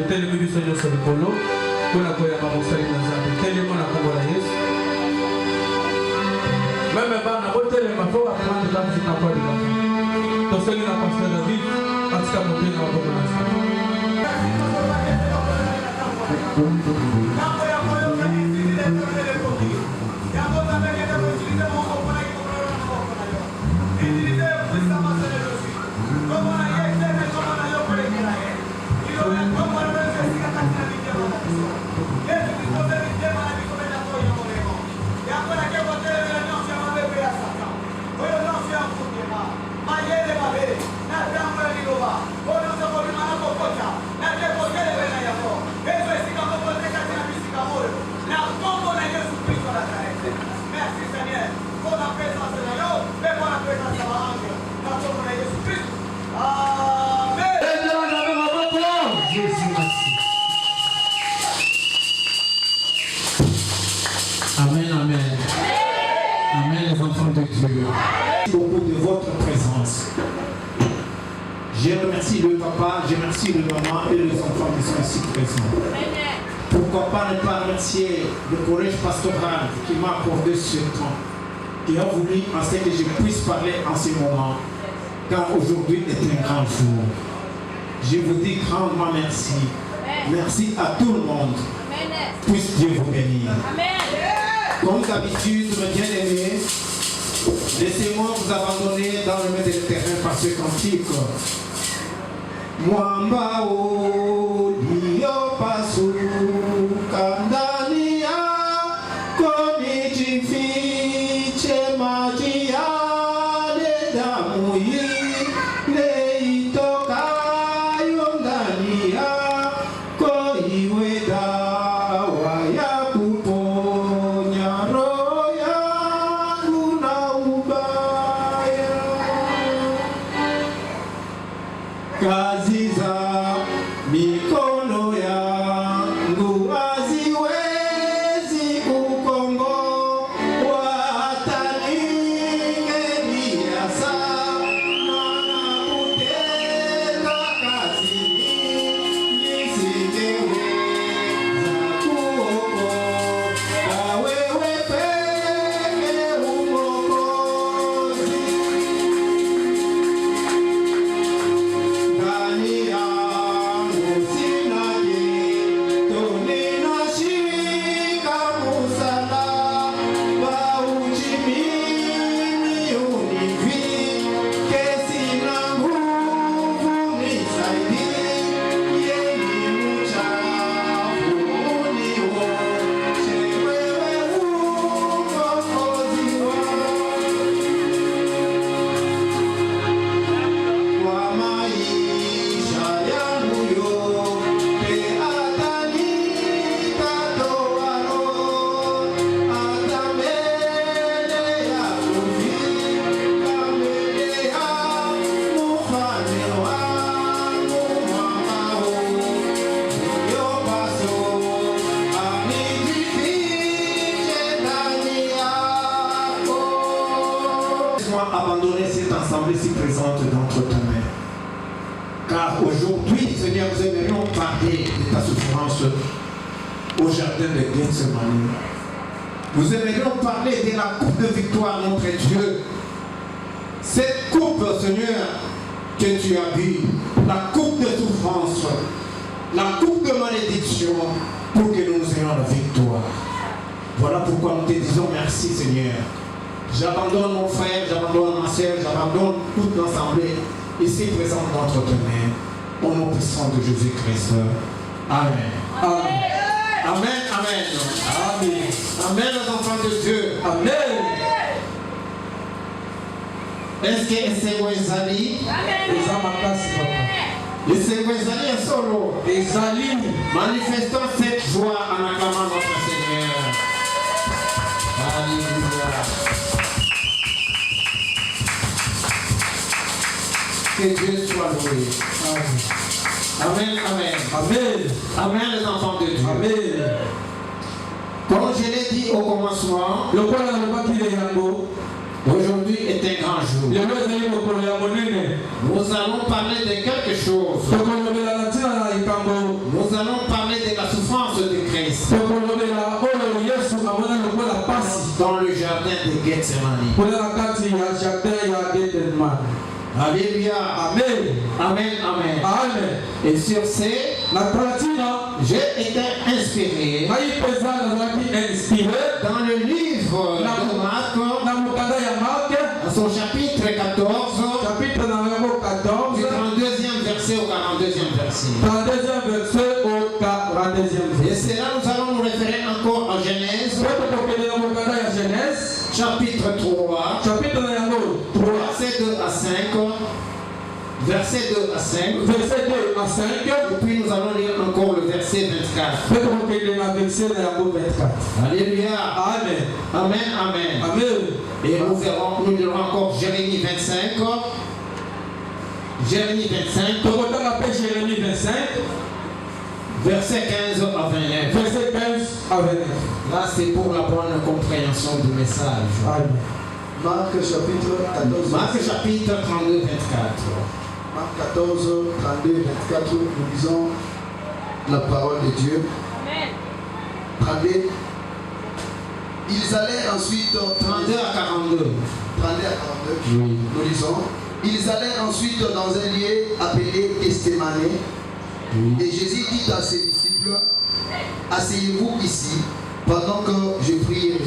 télévision sur le polo. Pour la Koya Mabosali Nazaré, tellement la Kobola Yes. Même pas la beauté de ma foi, à prendre la musique à quoi de la vie. Donc, c'est une pasteur David, à ce qu'à monter dans la population. Amen, amen. Amen, les enfants de Dieu. Merci beaucoup de votre présence. Je remercie le papa, je remercie le maman et les enfants qui sont ici présents. Pourquoi pas ne pas remercier le collège pastoral qui m'a accordé ce temps, qui a voulu en ce que je puisse parler en ce moment, car aujourd'hui est un grand jour. Je vous dis grandement merci. Merci à tout le monde. Puisse Dieu vous bénir. Comme d'habitude, mes bien-aimés, laissez-moi vous abandonner dans le milieu du terrain par ce cantique. Mwamba o liyo pasu kandania koni jifiche majia le damu yi le itoka yondania ko iwe dawa ya kuponya roho yangu na ubaya. Kazi za mikono yangu haziwezi kukomboa hata ningenia sana kutenda kazi nisingeweza kuokoa wewe peke uokozi. Ndani yangu sina kitu, ninashika msalaba uchi mimi univike, sina nguvu nisaidie, ni mchafu unioshe, wewe Mwokozi wangu. Kwa maisha yangu yote hata nitatoa roho, hata mbele ya kufika mbele ya mfalme wangu, mwambao uliopaso anijifiche ndani yako. Laisse-moi abandonner cette assemblée si présente d'entre tes mains. Car aujourd'hui, Seigneur, nous aimerions parler de ta souffrance au jardin de Gethsemane. Nous aimerions parler de la coupe de victoire, notre Dieu. Cette coupe, Seigneur, que tu as bu, la coupe de souffrance, la coupe de malédiction, pour que nous ayons la victoire. Voilà pourquoi nous te disons merci, Seigneur. J'abandonne mon frère, j'abandonne ma soeur, j'abandonne toute l'assemblée ici présente entre tes mains. Au nom puissant de Jésus-Christ. Amen. Amen. Amen. Amen. Amen. Amen, les enfants de Dieu. Amen. Est-ce que c'est Wezali? Les âmes à place, papa. Et c'est Wezali un solo. Les alim. Manifestons cette joie en acclamant notre Seigneur. Alléluia. Que Dieu soit loué. Amen. Amen. Amen. Amen, les enfants de Dieu. Amen. Comme je l'ai dit au commencement, Aujourd'hui est un grand jour. lelo ezali mokolo ya monene. Nous allons parler de quelque chose. tokolobela na ntina na likambo. Nous allons parler de la souffrance de Christ tokolobela oyo yesu amona lokola pasi dans le jardin de Gethsemane. mpona na kati ya jardin ya Gethsemane. Alléluia. Amen. Amen. Amen. Amen. Et sur ce, na talatina j'ai été inspiré ngai mpenza nazalaki inspiré dans le livre de Marc, na mokanda ya Mark à son chapitre 14, chapitre na yango 14 du 32e verset au 42e verset. 32e verset au 42e Et verset. c'est là nous allons nous référer encore en Genèse, Mpe tokokende na mokanda ya Genèse chapitre 3, chapitre na yango 3 verset 2 à 5. Verset 2 à 5. verset 2 à 5 Et puis nous allons lire encore le verset 24. mpe tokokende na verset na yango 24. Alléluia. Amen. Amen. Amen. Amen. Et nous lirons encore Jérémie 25. Jérémie 25, tokotanga mpe Jérémie 25 verset 15 à 29. verset 15 à 29. Là, c'est pour la bonne compréhension du message. Amen. Marc chapitre 14. Marc chapitre 32, 24. Marc 14, 32, 24. Nous lisons la parole de Dieu. Amen. 32. Ils allaient ensuite 32 à 42. 32 à 42. Oui. Nous lisons. Ils allaient ensuite dans un lieu appelé Gethsemane. Et Jésus dit à ses disciples, asseyez-vous ici pendant que je prierai.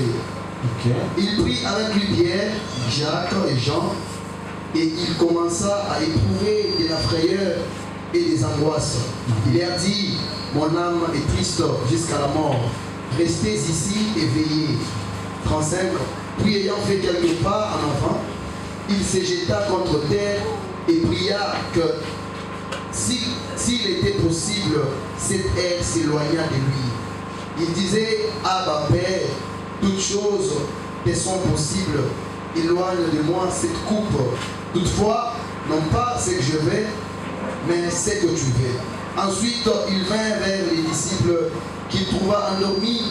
Ok. Il prit avec lui Pierre, Jacques et Jean, et il commença à éprouver de la frayeur et des angoisses. Il leur dit, mon âme est triste jusqu'à la mort. Restez ici et veillez. 35. Puis ayant fait quelques pas en avant, il se jeta contre terre et pria que s'il était possible, cette ère s'éloignât de lui. Il disait, Abba Père, toutes choses te sont possibles. Éloigne de moi cette coupe. Toutefois, non pas ce que je veux, mais ce que tu veux. Ensuite, il vint vers les disciples qu'il trouva endormis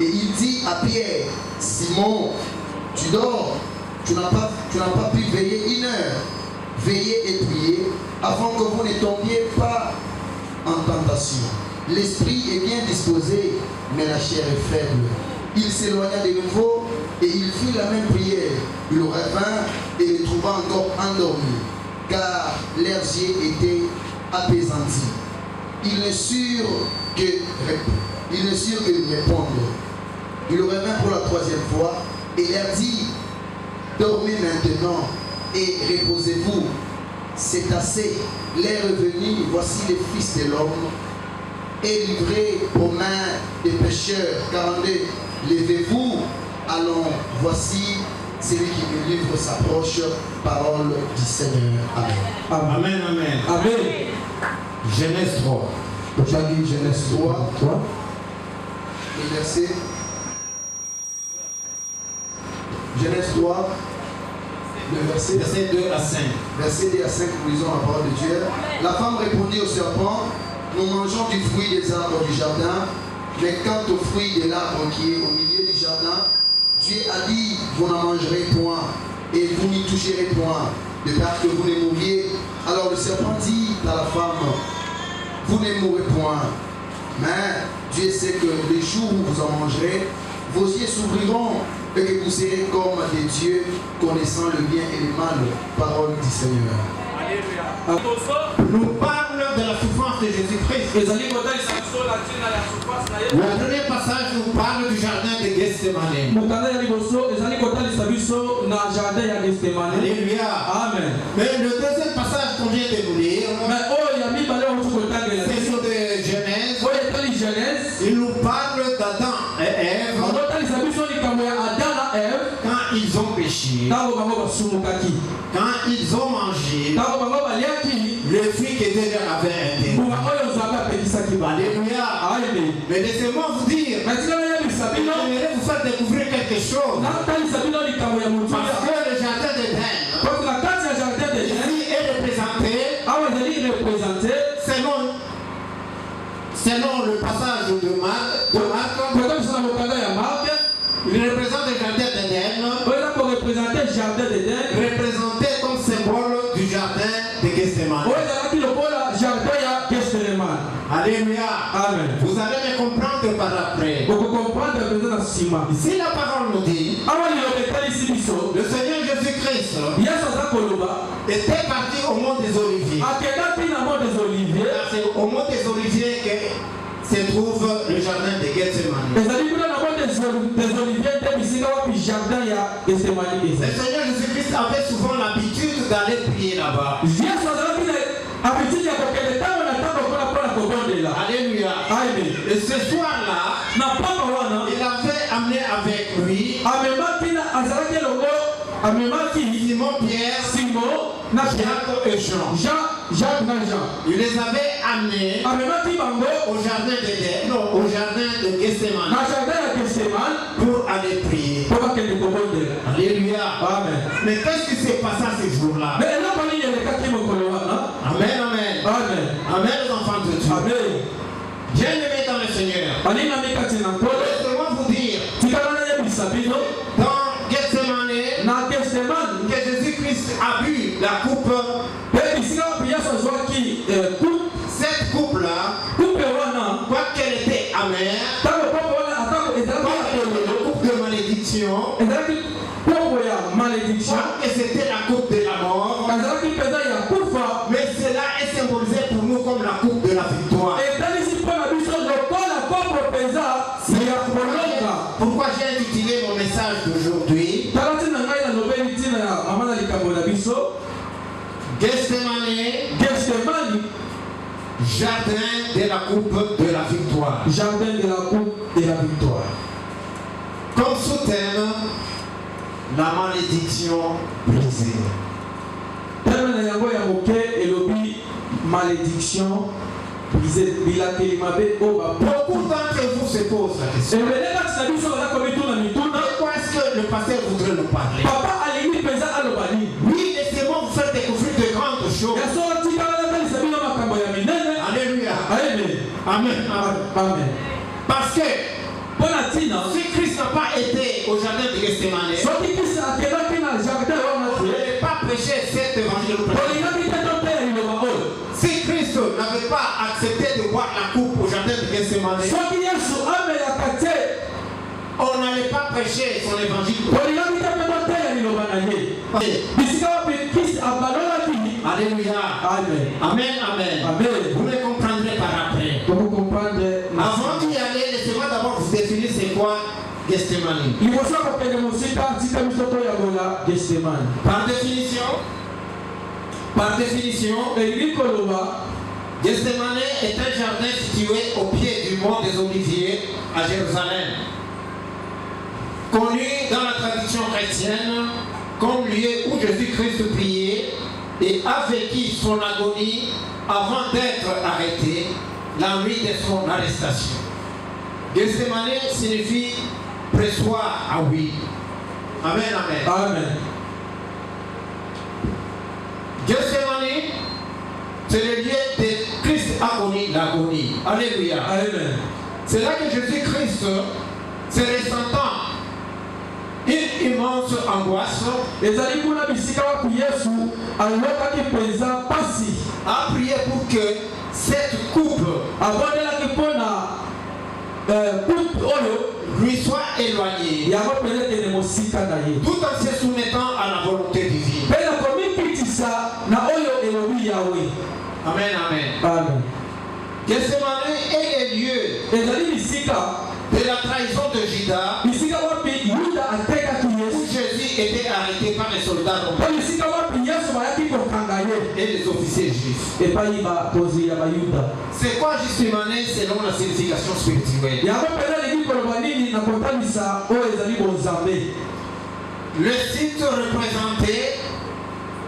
et il dit à Pierre, Simon, tu dors, tu n'as pas pu veiller une heure. Veillez et priez afin que vous ne tombiez pas en tentation. L'esprit est bien disposé, mais la chair est faible. Il s'éloigna de nouveau et il fit la même prière. Il revint et le trouva encore endormi, car leurs yeux étaient apaisantis. Ils ne surent que lui répondre. Il revint pour la troisième fois et leur dit, dormez maintenant et reposez-vous. C'est assez. L'heure est venue, voici le Fils de l'homme est livré aux mains des pécheurs. 42. Levez-vous, allons, voici celui qui me livre s'approche. Parole du Seigneur. Amen. Amen, amen. Amen. Genèse 3. Tokandi Genèse 3 Le verset. Genèse 3. Le verset. Verset 2 à 5. Verset 2 à 5, nous lisons la parole de Dieu. La femme répondit au serpent, nous mangeons du fruit des arbres du jardin, mais quant au fruit de l'arbre qui est au milieu du jardin, Dieu a dit, vous n'en mangerez point, et vous n'y toucherez point, de peur que vous ne mouriez. Alors le serpent dit à la femme, vous ne mourrez point, mais Dieu sait que les jours où vous en mangerez, vos yeux s'ouvriront, et que vous serez comme des dieux, connaissant le bien et le mal. Parole du Seigneur. Nous parlons de la souffrance de Jésus-Christ. Le premier passage nous parle du jardin de Gethsemane. Alléluia. Amen. Mais le deuxième passage qu'on vient de nous lire, c'est sur de Genèse. Il nous parle d'Adam et Ève quand ils ont péché, quand ils ont mangé le fruit qui était leur avait interdit. Alléluia. Mais laissez-moi vous dire, j'aimerais vous faire découvrir quelque chose. Parce que le jardin d'Éden ici est représenté selon le passage de Marc, il représente le jardin d'Éden jardin d'Éden. Représenté comme symbole du jardin de Gethsemane. Alléluia. Amen. Vous allez me comprendre par après. Si la parole nous dit, le Seigneur Jésus-Christ était parti au mont des Oliviers. C'est au mont des Oliviers que se trouve le jardin de Gethsemane. Le Seigneur Jésus-Christ avait souvent l'habitude d'aller prier là-bas. Alléluia. Et ce soir-là, il avait amené avec lui Simon, Pierre, Jacques et Jean. Il les avait amenés au jardin d'Éden, non, au jardin de Gethsemane, pour aller prier. Alléluia. Amen. Mais qu'est-ce qui s'est passé ce jour-là? Amen, amen. Amen. Amen, les enfants de Dieu. Amen. Bien-aimés dans le Seigneur, laissez-moi vous dire, dans Gethsemane, que Jésus-Christ a bu la coupe. Cette coupe-là, quoi qu'elle était amère, coupe de malédiction, que c'était la coupe de la mort, mais cela est symbolisé pour nous comme la coupe de la victoire. Pourquoi j'ai intitulé mon message d'aujourd'hui Gethsemane, jardin de la coupe de la victoire. Jardin de la coupe de la victoire. Comme sous-thème, la malédiction brisée. Malédiction brisée. Beaucoup d'entre vous se posent la question. Pourquoi est-ce que le pasteur voudrait nous parler? Oui, laissez-moi vous faire découvrir de grandes choses. Alléluia. Amen. Amen. Parce que si Christ n'a pas été au jardin de Gethsemane, il n'aurait pas prêché cet évangile. Si Christ n'avait pas accepté de boire la coupe au jardin de Gethsemane, on n'allait pas prêcher son évangile. Alléluia. Amen. Amen. Amen. Vous me comprendrez par après. Avant d'y aller, laissez-moi d'abord vous définir c'est quoi Gethsemane. Par définition, Gethsemane est un jardin situé au pied du mont des Oliviers à Jérusalem, connu dans la tradition chrétienne comme lieu où Jésus-Christ priait et a vécu son agonie avant d'être arrêté la nuit de son arrestation. Gethsemane signifie pressoir à oui. Amen, amen. Amen. Gethsemane, c'est le lieu de Christ agonie, l'agonie. Alléluia. Amen. C'est là que Jésus-Christ, se ressentant une immense angoisse, a prié pour que cette coupe lui soit éloignée, tout en se soumettant à la volonté divine. Amen, amen. Gethsemane est le lieu de la trahison de Judas, où Jésus était arrêté par les soldats romains et les officiers juifs. C'est quoi Gethsemane selon la signification spirituelle? Le site représentait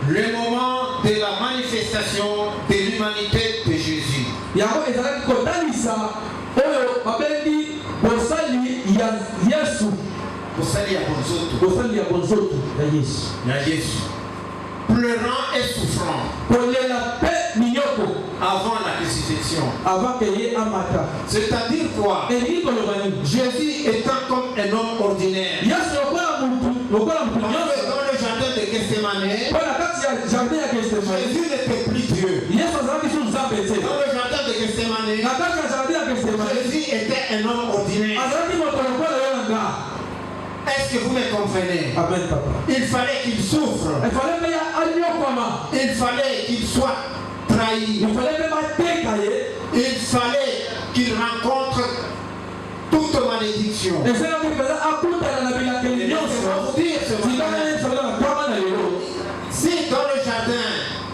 le moment de la manifestation de l'humanité de Jésus. Pleurant et souffrant avant la crucifixion. C'est-à-dire quoi? Jésus étant comme un homme ordinaire. Dans le jardin de Gethsemane, mpona kati ya jardin ya Gethsemane Jésus n'était plus Dieu. Yesu azalaki su nzambe te Dans le jardin de Gethsemane, na kati ya jardin ya Gethsemane Jésus était un homme ordinaire. azalaki moto lokola yo na nga. Est-ce que vous me comprenez? Amen papa. Il fallait qu'il souffre. Il fallait mpe anyokwama, Il fallait qu'il soit trahi. il fallait mpe bateka ye, Il fallait qu'il rencontre toute malédiction. esalaki mpenza akutana na bilakeli nyonso tikana ye ezala na kwama na lelo. Si dans le jardin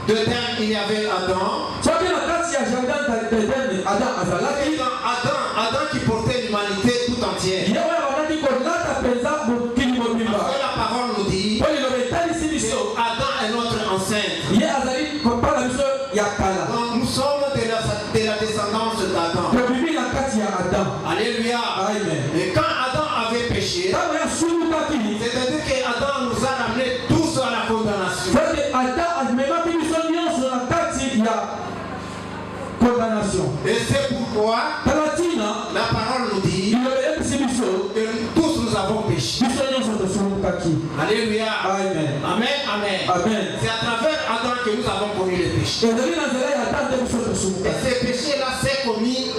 d'Éden il y avait Adam, soki na kati ya jardin d'Eden Adam et azalaki dans Adam qui portait l'humanité tout entière. ye oyo abandaki kolata mpenza mokili mobimba Parce que la parole nous dit po liloba etalisi que biso Adam est notre ancêtre. ye azali papa na biso ya kala. Donc nous sommes de la descendance d'Adam. tobimi na kati ya Adam. Alléluia. Amen. Et quand Adam avait péché, ntango yasulukaki c'est-à-dire que Adam nous a ramenés tous à la condamnation. soki Adam amemaki biso nyonso na kati ya condamnation. Et c'est pourquoi tala ntina la parole nous dit liloba eyebisi biso que tous nous avons péché. biso nyonso tosulukaki. Alléluia. Amen. Amen. Amen. Amen. C'est à travers Adam que nous avons commis le péché. ezali na nzela ya Adam nde biso Et tosulukaki. ce péché-là s'est commis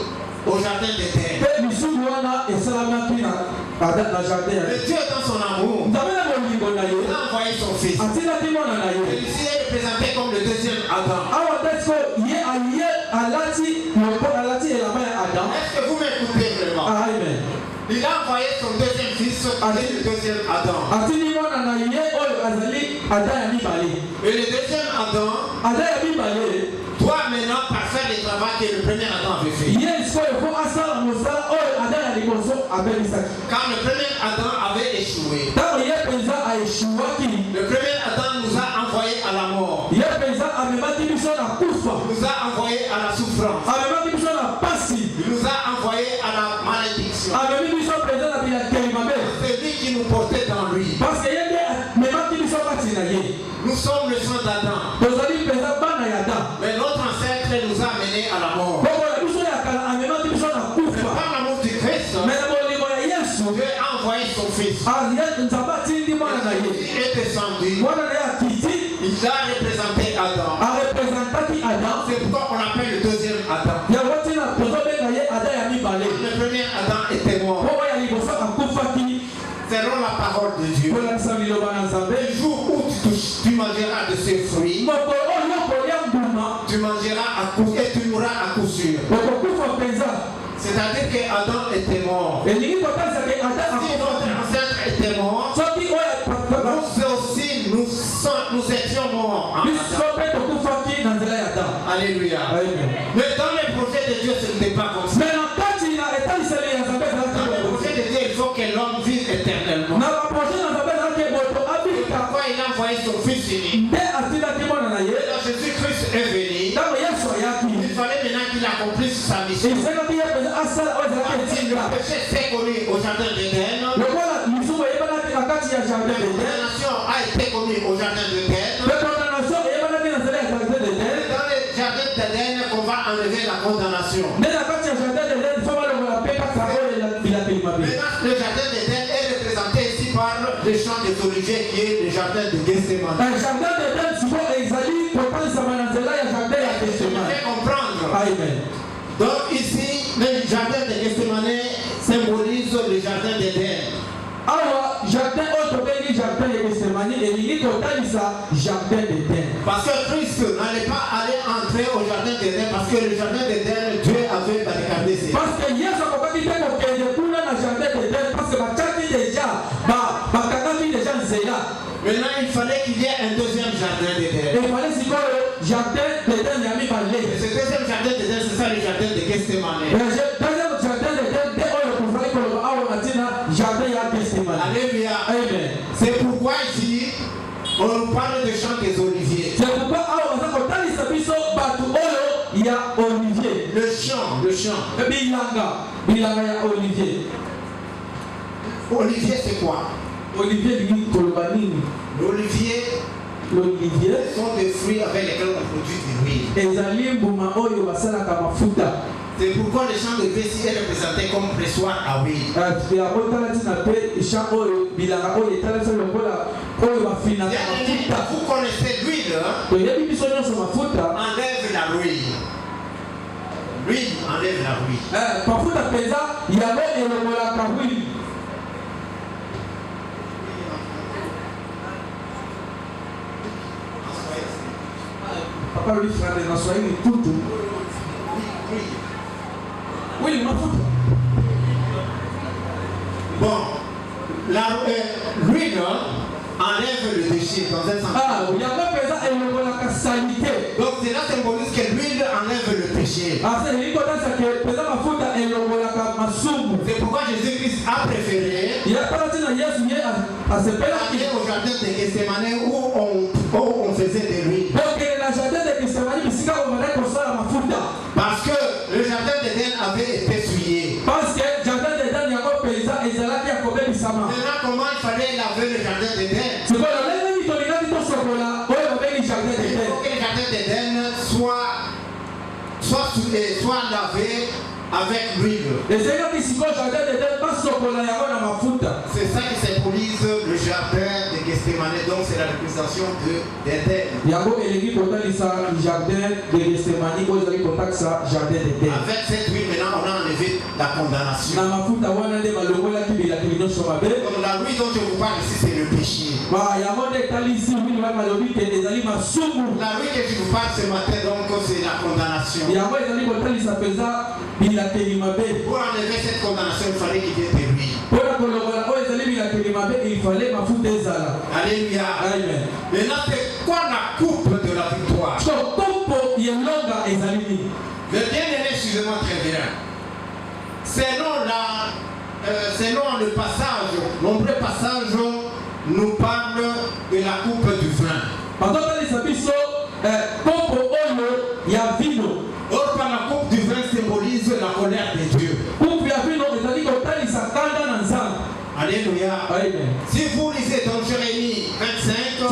au jardin d'Éden. mpe lisumu wana esalamaki na jardin ya Mais Dieu, dans son amour, nzambe na bolingo na ye il a envoyé son fils. atindaki mwana na ye. Celui-ci est représenté comme le deuxième Adam. awa ndesiko ye alati elamba ya Adam. Est-ce que vous m'écoutez vraiment? Amen. Il a envoyé son deuxième fils, qui est le deuxième Adam. atindi mwana na ye oyo azali Adam ya mibale. Et le deuxième Adam Adam ya mibale doit maintenant parfaire le travail que le premier Adam avait fait. ye sikoyo fo asala mosala oyo Adam ya liboso abelisaki. Quand le premier Adam avait échoué, ntango ye mpenza aeshuwaki, le premier Adam nous a envoyé à la mort, ye mpenza amemaki biso na kufa, nous a envoyé à la souffrance, amemaki biso na pasi, il nous a envoyé à la malédiction. amemi biso mpenza na bilakeli mabe, C'est lui qui nous portait dans lui. parce que ye nde amemaki biso kati na ye. Nous sommes le sang d'Adam. tozali mpenza bana ya Adam. Mais notre ancêtre nous a menés à la mort. bongo na biso ya kala amemaki biso na Mais kufa, par l'amour du Christ, me na bolingo ya Yesu Dieu a envoyé son fils. nzambe atindi mwana na ye. Il est descendu. mwana na ye akiti Il a représenté Adam. arepresentaki Adam. C'est pourquoi on l'appelle le deuxième Adam. yango ntina tozobenga ye Adam ya mibale. Le premier Adam était mort. bongo ya liboso akufaki Selon la parole de Dieu. kolakisa liloba na Nzambe. Le jour où tu mangeras de ces fruits, mokolo oyo okolia mbuma tu mangeras à coup et tu mourras à coup sûr. okokufa mpenza. C'est-à-dire que Adam était mort. elingi kotalisa ke Adam Si notre akufa. ancêtre était mort, soki oyo nous aussi nous étions morts en biso Adam. mpe tokufaki na nzela ya Adam. Alléluia. Amen. Mais dans les projets de Dieu, ce n'était pas comme ça. me na kati na etaliseli ya Nzambe Dans ezalaki les bongo. projets de Dieu, il faut que l'homme vive éternellement. na baproje na Nzambe ezalaki moto abika Pourquoi il a envoyé son fils unique? nde atindaki mwana na ye. Quand Jésus-Christ est venu, ntango Yesu ayaki il fallait maintenant qu'il accomplisse sa mission. esekaki ye mpenza asala oyo ezalaki Le etinda péché s'est connu au jardin d'Éden. lokola lisumu eyebanaki na kati ya jardin La d'Eden, condamnation a été connue au jardin d'Éden. mpe condamnation eyebanaki na nzela ya jardin C'est d'Eden. dans le jardin d'Éden qu'on va enlever la condamnation. nde na kati ya jardin d'Eden fo balongola mpe kaka oyo bilakeli mabe. Maintenant, le jardin d'Éden est représenté ici par le champ des oliviers qui est le jardin de Gethsemane. jardin d'Eden siko ezali kotalisama na nzela ya jardin ya Vous Gethsemane. devez comprendre. Amen. Donc ici, le jardin de Gethsemane symbolise le jardin d'Éden. awa jardin oyo tobengi jardin ya Gethsemane elingi kotalisa jardin d'Eden. Parce que Christ n'allait pas aller entrer au jardin d'Éden parce que le jardin d'Éden, Dieu avait barricadé ses. parce que Yesu akokaki te kokende kuna na jardin d'Eden parce que batiaki déjà bakangaki déjà nzela. Maintenant, il fallait qu'il y ait un deuxième jardin d'Éden. efale sikoyo jardin d'Eden ya Et mibale. ce deuxième jardin d'Éden, c'est ça le jardin de Gethsemane. deuxième jardin d'Eden nde oyo kozali koloba awa na ntina jardin ya Gethsemane. Alléluia. Amen. C'est pourquoi ici, on nous parle de champ des oliviers. c'est pourquoi awa baza kotalisa biso bato oyo ya Olivier. Le champ. bilanga ya Olivier. Olivier, c'est quoi? Olivier elingi koloba nini? L'olivier L'olivier sont des fruits avec lesquels on produit de l'huile. ezali mbuma oyo basalaka mafuta. C'est pourquoi le champ de Vessie est représenté comme pressoir à huile. Vous connaissez l'huile, enlève la ruine. L'huile enlève la ruine. Oui, bon, l'huile enlève le déchet dans un sens. Donc cela symbolise que l'huile enlève le péché. C'est pourquoi Jésus-Christ a préféré aller au jardin de Gethsemane où on faisait de l'huile. Parce que le jardin d'Éden avait été souillé. Maintenant, comment il fallait laver le jardin d'Éden? Il faut que le jardin d'Éden soit lavé avec l'huile. C'est ça qui symbolise le jardin de Gethsemane. Donc c'est la représentation d'Éden. Avec cette huile, maintenant on a enlevé la condamnation. Donc la huile dont je vous parle ici, c'est le péché. La huile que je vous parle ce matin, donc c'est la condamnation. Pour enlever cette condamnation, il fallait qu'il y ait de l'huile. Alléluia. Amen. Maintenant, c'est quoi la coupe de la victoire? Le bien-aimé, suivez-moi très bien. Selon le passage, nombreux passages nous parlent de la coupe du vin. Or, par la coupe du vin symbolise la colère de Dieu. Alléluia. Amen. Si vous lisez dans Jérémie 25, vous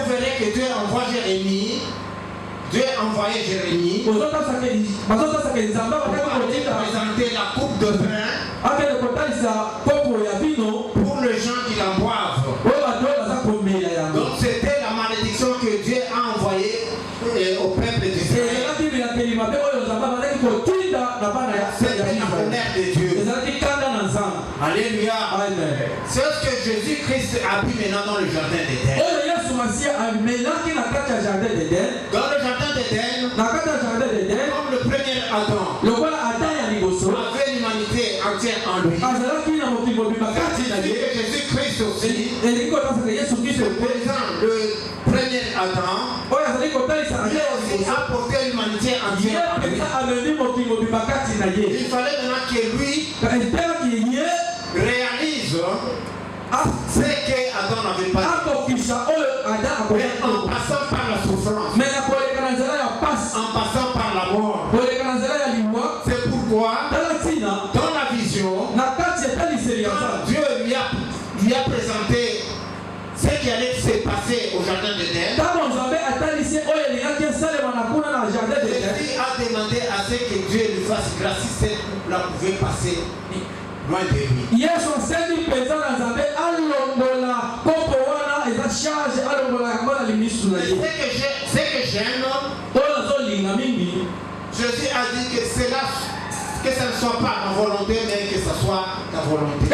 verrez que Dieu envoie Jérémie. Dieu a envoyé Jérémie pour présenter la coupe de vin pour les gens qui la boivent. Donc c'était la malédiction que Dieu a envoyée au peuple d'Israël. C'était la colère de Dieu. Alléluia. C'est ce que Jésus-Christ a vu maintenant dans le jardin d'Éden. Dans le jardin d'Éden, comme le premier Adam avait l'humanité entière en lui. Jésus-Christ aussi, représente le premier Adam, lui aussi a porté l'humanité entière en lui. Il fallait maintenant que lui réalise ce que Adam n'avait pas dit. Mais en passant par la souffrance, en passant par la mort, c'est pourquoi dans la vision, quand Dieu lui a présenté ce qui allait se passer au jardin d'Éden, Jésus a demandé à ce que Dieu lui fasse grâce si cette coupe-là pouvait passer loin de lui. Ce que j'aime, Jésus a dit que cela, que ça ne soit pas ma volonté, mais que ça soit ta volonté.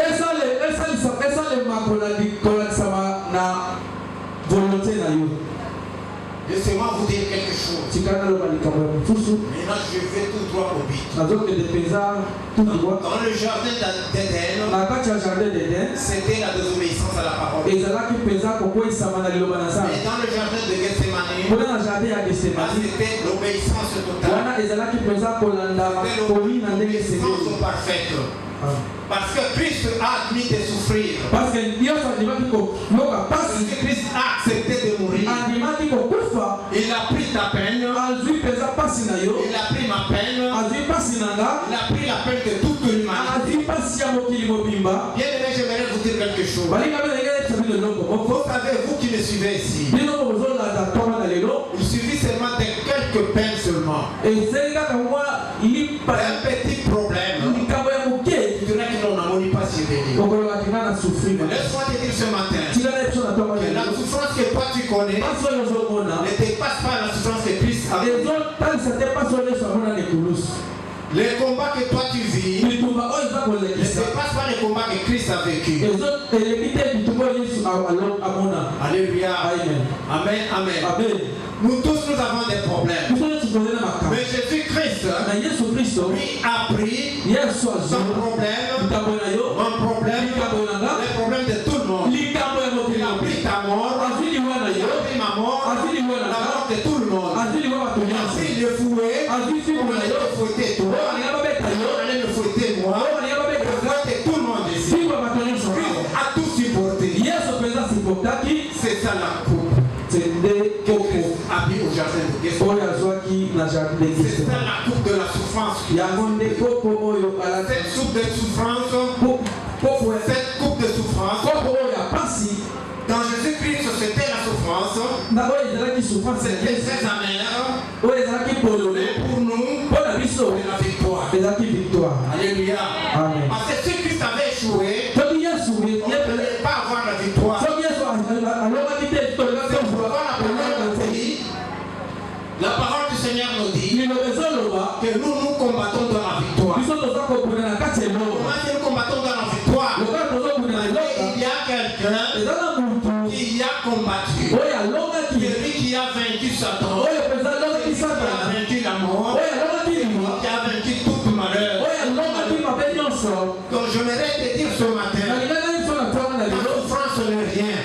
Laissez-moi vous dire quelque chose. Maintenant, je vais tout droit au but. Dans le jardin d'Éden, c'était la désobéissance à la parole. Mais dans le jardin de Gethsemane, c'était l'obéissance totale. C'était l'obéissance parfaite. Parce que Christ a admis de souffrir. Parce que Christ a accepté de mourir. Il a pris ta peine. Il a pris ma peine. Il a pris la peine de toute l'humanité. Bien aimé, j'aimerais vous dire quelque chose. Vous savez, vous qui me suivez ici, il suffit seulement de quelques peines seulement. Un petit problème. Tu dirais que l'on n'a pas survenu. Laisse-moi te dire ce matin que la souffrance que toi tu connais ne dépasse pas la souffrance que Christ a vécue. Les combats que toi tu vis ne dépassent pas les combats que Christ a vécu. Alléluia. Amen. Amen. Nous tous nous avons des problèmes. Mais Jésus-Christ lui a pris son problème, mon problème, les problèmes de tout le monde. Il a pris ta mort, il a pris ma mort, la mort de tout le monde. Il a pris le fouet, on allait me fouetter toi, on allait me fouetter moi, on allait fouetter tout le monde ici. Christ a tout supporté. C'est ça la coupe. C'est ça la coupe de la souffrance. Cette soupe de souffrance, cette coupe de souffrance, dans Jésus-Christ c'était la souffrance, c'était très amer, mais pour nous c'est la victoire. Alléluia. Parce que si Christ avait échoué, on ne pouvait pas avoir la victoire. La parole du Seigneur nous dit que nous combattons dans la victoire. Comment nous combattons dans la victoire? Il y a quelqu'un qui a combattu. Celui qui a vaincu Satan, celui qui a vaincu la mort, celui qui a vaincu tout malheur. Donc je voudrais te dire ce matin, la souffrance n'est rien.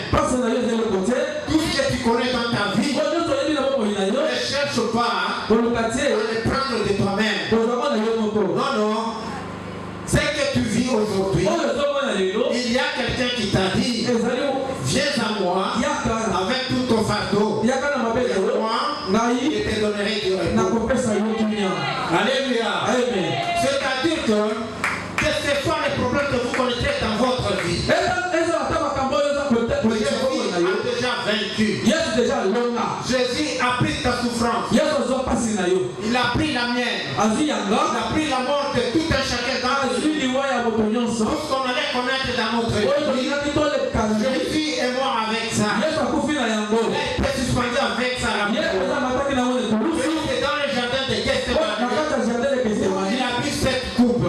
Tout ce que tu connais dans ta vie, ne cherche pas à le prendre de toi-même. Non. Ce que tu vis aujourd'hui, il y a quelqu'un qui t'a dit, viens à moi avec tout ton fardeau. Et moi, je te donnerai du repos. Alléluia. C'est-à-dire que ce soit les problèmes que vous connaissez dans votre vie, Jésus a déjà vaincu. Jésus a pris ta souffrance. Il a pris la mienne. Il a pris la mort de tout un chacun dans nous. Tout ce qu'on allait connaître dans notre vie. Jésus est mort avec ça. Il est suspendu avec ça. Jésus est dans le jardin de Gethsemane. Il a pris cette coupe.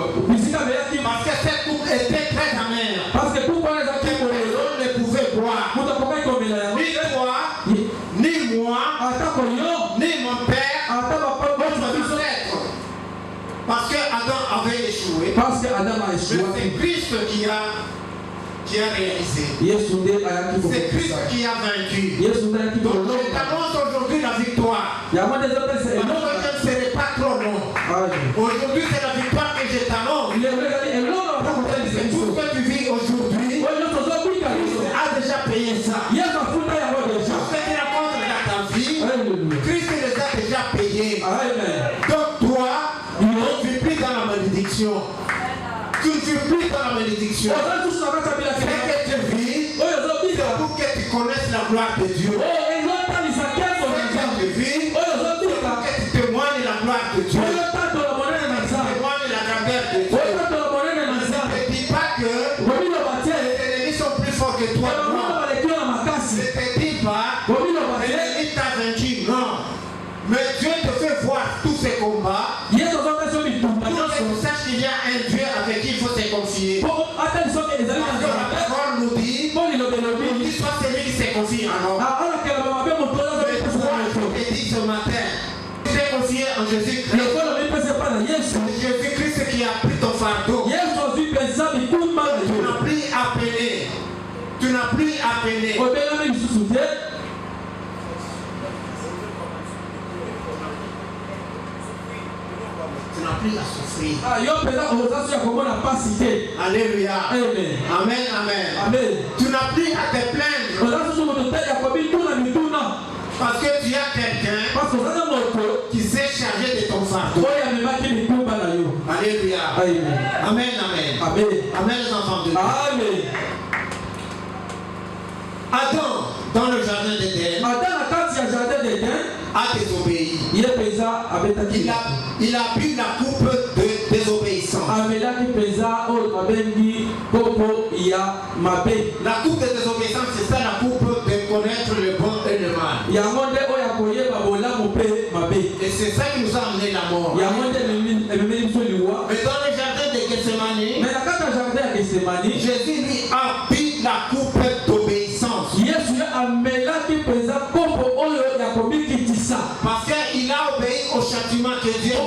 Parce que cette coupe était très amère. Personne ne pouvait boire. Ni toi, ni moi, ni mon père, notre ancêtre. Parce que Adam avait échoué. C'est Christ qui a réalisé. C'est Christ qui a vaincu. Donc je t'annonce aujourd'hui la victoire. Parce que je ne serai pas trop long. Aujourd'hui c'est la victoire que je t'annonce. Tout ce que tu vis aujourd'hui, Christ a déjà payé ça. Tout ce que tu rencontres dans ta vie, Christ les a déjà payés. Donc toi, tu ne vis plus dans la malédiction. Tu ne vis plus dans la malédiction. Ce que tu vis, c'est pour que tu connaisses la gloire de Dieu. Ce que tu vis, c'est pour que tu témoignes la gloire de Dieu. Tu témoignes la grandeur de Dieu. Ne dis pas que les ennemis sont plus forts que toi. Non. Ne te dis pas que l'ennemi t'a vaincu. Non. Mais Dieu te fait voir tous ces combats. Pour que tu saches qu'il y a un Dieu avec qui il faut se confier. Parce que la parole nous dit, soit celui qui se confie en homme. Mais toi, je te dis ce matin, tu t'es confié en Jésus-Christ. Jésus-Christ qui a pris ton fardeau. Tu n'as plus à peiner. Tu n'as plus à peiner. Tu n'as plus à souffrir. Alléluia. Amen. Tu n'as plus à te plaindre. Parce que tu as quelqu'un qui s'est chargé de ton fardeau. Alléluia. Amen. Amen les enfants de Dieu. Adam, dans le jardin d'Éden, a désobéi. il a bu la coupe de désobéissance. La coupe de désobéissance, c'est ça la coupe de connaître le bon et le mal. Et c'est ça qui nous a amené la mort. Mais dans le jardin de Gethsemane, Jésus lui a bu la coupe d'obéissance. Parce qu'il a obéi au châtiment que Dieu a.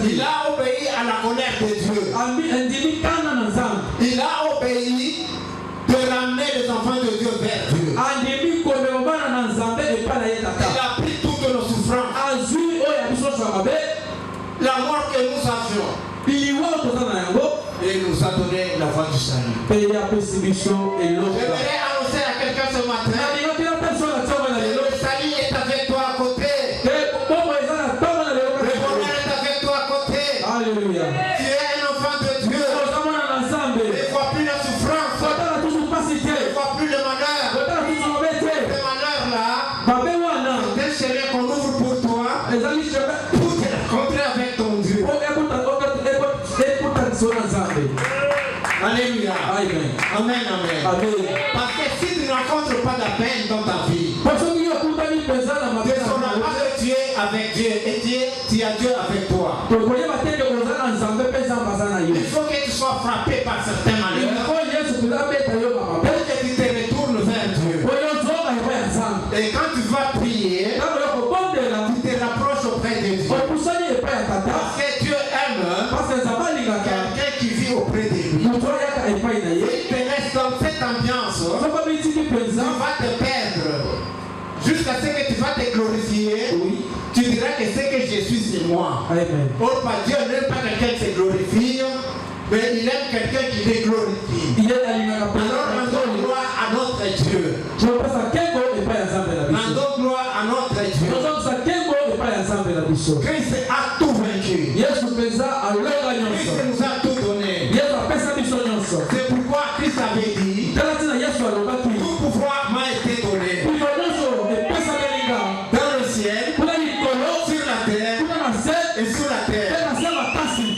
Il a obéi à la colère de Dieu. Il a obéi de ramener les enfants de Dieu vers Dieu. Il a pris toutes nos souffrances. La mort que nous avions. Et il nous a donné la voie du salut. J'aimerais annoncer à quelqu'un ce matin. Le salut est avec toi à côté. Le bonheur est avec toi à côté. Alléluia. Tu es un enfant de Dieu. Ne vois plus la souffrance. Ne vois plus le malheur. Le malheur là, c'est un chemin qu'on ouvre pour toi. Pour te rencontrer avec ton Dieu. Alléluia. Amen. Amen, amen. Parce que si tu ne rencontres pas de peine dans ta vie, tu ne sauras pas que tu es avec Dieu et tu as Dieu avec toi. Il faut que tu sois frappé par certains malheurs pour que tu te retournes vers Dieu. Et quand tu vas prier, tu te rapproches auprès de Dieu. Parce que Dieu aime quelqu'un qui vit auprès de lui. Il te laisse dans cette ambiance, tu vas te perdre jusqu'à ce que tu vas te glorifier. Tu diras que ce que je suis c'est moi. Or, Dieu n'aime pas quelqu'un qui se glorifie, mais il aime quelqu'un qui le glorifie. Alors rendons gloire à notre Dieu. Rendons gloire à notre Dieu. Christ a tout vaincu. Christ nous a tout donné. C'est pourquoi Christ avait dit, tout pouvoir m'a été donné. Dans le ciel, sur la terre et sous la terre.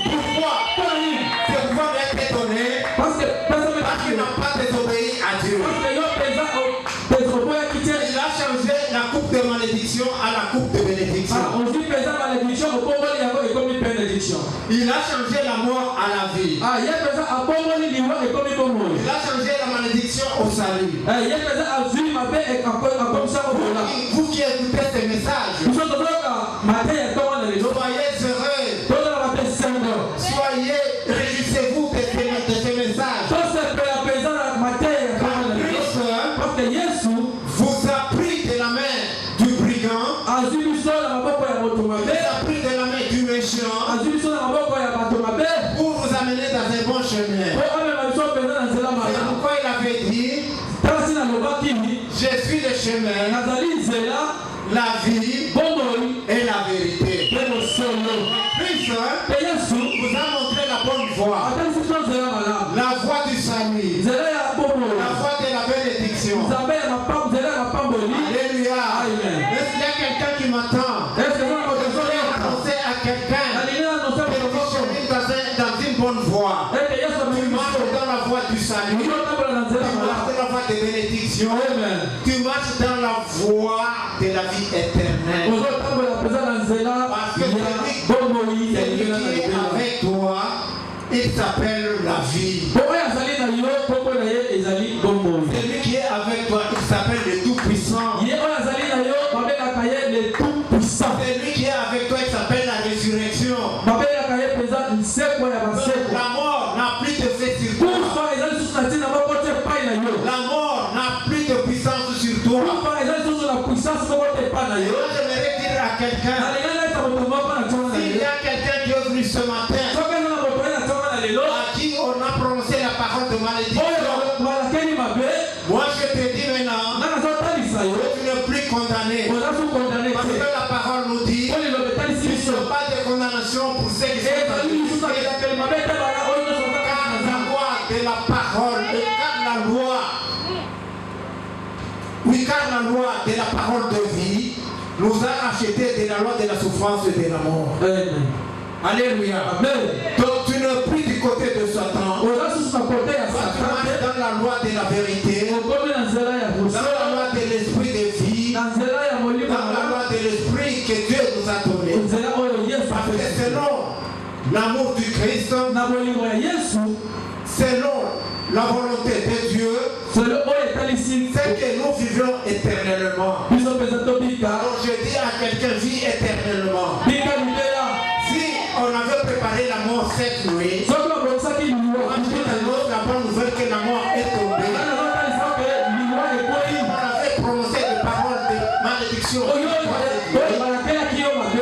Pourquoi ce pouvoir m'a été donné? Parce qu'il n'a pas désobéi à Dieu. Il a changé la coupe de malédiction à la coupe de bénédiction. Il a changé la mort à la vie. Il a changé la malédiction au salut. Vous qui écoutez ces messages, soyez heureux. Soyez, réjouissez-vous de ces messages. Vous a pris de la main du brigand. Vous a pris de la main du méchant pour vous amener dans un bon chemin. C'est pourquoi il avait dit, je suis le chemin, la vie et la vérité. Christ vous a montré la bonne voie, la voie du salut, la voie de la bénédiction. Alléluia. Est-ce qu'il y a quelqu'un qui m'attend? Je voudrais annoncer à quelqu'un que tu chemines dans une bonne voie. Tu marches dans la voie du salut. Tu marches dans la voie de bénédiction. Tu marches dans la voie de la vie éternelle. Parce que celui qui est avec toi, il s'appelle la vie. Celui qui est avec toi, il s'appelle le Tout-Puissant. Celui qui est avec toi, il s'appelle la résurrection. La mort n'a plus de fait sur toi. La mort n'a plus de puissance sur toi. J'aimerais dire à quelqu'un, s'il y a quelqu'un qui est venu ce matin, à qui on a prononcé la parole de malédiction, moi je te dis maintenant, tu n'es plus condamné. Parce que la parole nous dit, il n'y a pas de condamnation pour ceux qui sont en car la loi de la parole, car la loi de la parole de vie nous a rachetés de la loi de la souffrance et de la mort. Amen. Alléluia. Amen. Donc tu n'es plus du côté de Satan. Tu marches dans la loi de la vérité, dans la loi de l'esprit de vie, dans la loi de l'esprit que Dieu nous a donné. Parce que selon l'amour du Christ, selon la volonté de Dieu, c'est que nous vivons éternellement. Alors je dis à quelqu'un, vis éternellement. Si on avait préparé la mort cette nuit, on annonce la bonne nouvelle que la mort est tombée. On avait prononcé des paroles de malédiction. Moi je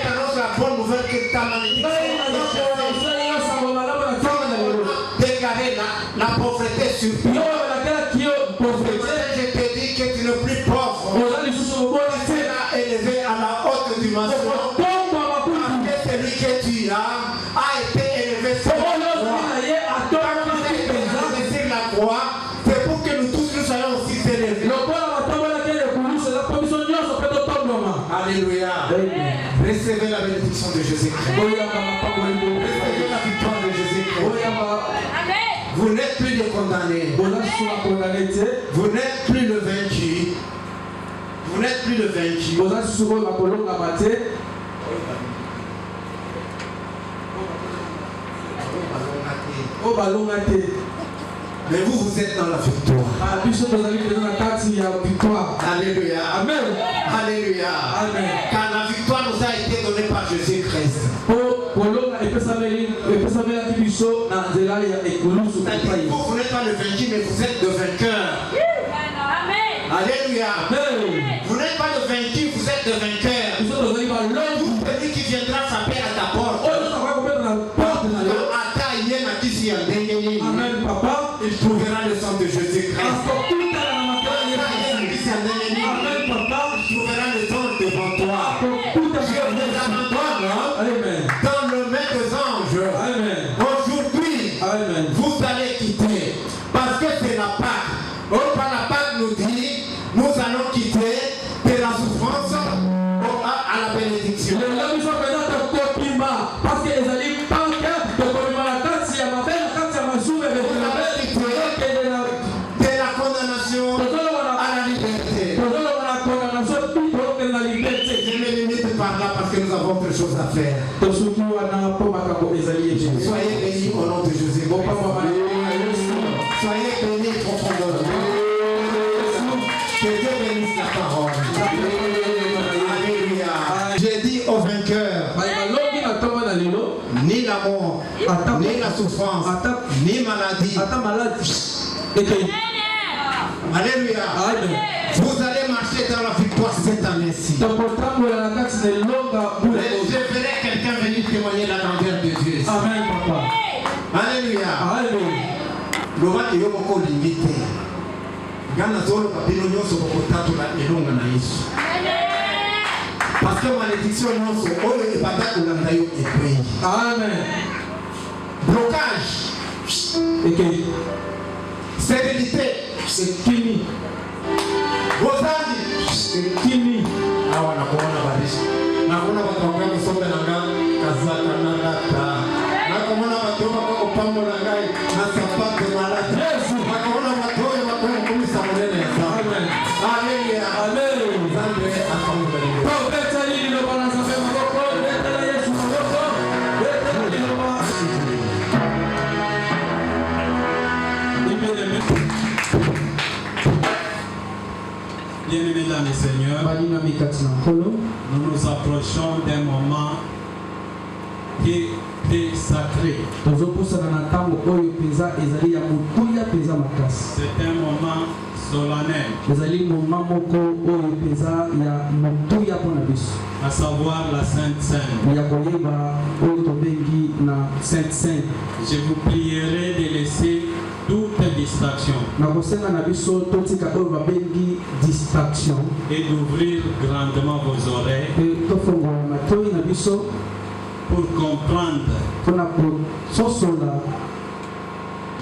t'annonce la bonne nouvelle que ta malédiction déclarer la pauvreté sur toi. Je te dis que tu n'es plus pauvre. Tu seras élevé à la haute dimension. Parce que celui que tu as été élevé sur la croix. C'est pour que nous tous nous soyons aussi élevés. Alléluia. Recevez la bénédiction de Jésus-Christ. Recevez la victoire de Jésus-Christ. Vous n'êtes plus les condamnés. Vous n'êtes plus le vaincu. Vous n'êtes plus le vaincu. Mais vous êtes dans la victoire. Alléluia. Amen. Alléluia. Amen. Car la victoire nous a été donnée par Jésus-Christ. C'est-à-dire vous n'êtes pas le vaincu, mais vous êtes le vainqueur. Alléluia. Vous n'êtes pas le vaincu, vous êtes le vainqueur. Celui qui viendra frapper à ta porte. Amen, papa. Il trouvera le sang de Jésus-Christ. Amen, papa. Il trouvera le sang devant toi. Je vous abandonne dans le main des anges. Amen. Aujourd'hui, Amen. vous allez quitter. Parce que c'est la Pâque. Par la Pâque nous dit, nous allons quitter de la souffrance à la bénédiction. Parce que les alliés de la condamnation à la liberté. Je me limite par là parce que nous avons autre chose à faire. Soyez bénis au nom de Jésus. Soyez bénis profondément. Que Dieu bénisse la parole. Alléluia. J'ai dit au vainqueur, ni la mort, ni la souffrance, ni maladie. Alléluia. Vous allez marcher dans la victoire cette année-ci. Je verrai quelqu'un venir témoigner la grandeur de Dieu. Amen, papa. Alléluia. Amen. Lobaki yo moko limite. Gana zolo papino nyonso bokotatu la elonga na Yesu. Parce que malédiction nyonso oyo ebanda kolanda yo epeyi. Amen. Blocage. Stérilité. C'est fini. Bozani. C'est fini. Awa nakuona barisha. Nakuona watu wangu kusomba na ngai kazaka na lata. Nakuona watu wangu pambo na ngai na sapato na lata. Yesu. Nakuona watu wangu kumisa mulele ya sawa. Amen. Alléluia. Amen. Zambe akamubali. Profeta hili ndio bwana sasa maboko. Leta la Yesu maboko. Leta hili ndio bwana. Bien-aimés dans le Seigneur, nous nous approchons d'un moment qui est très sacré. C'est un moment solennel, à savoir la Sainte Seine. Je vous prierai de laisser toute distraction et d'ouvrir grandement vos oreilles pour comprendre.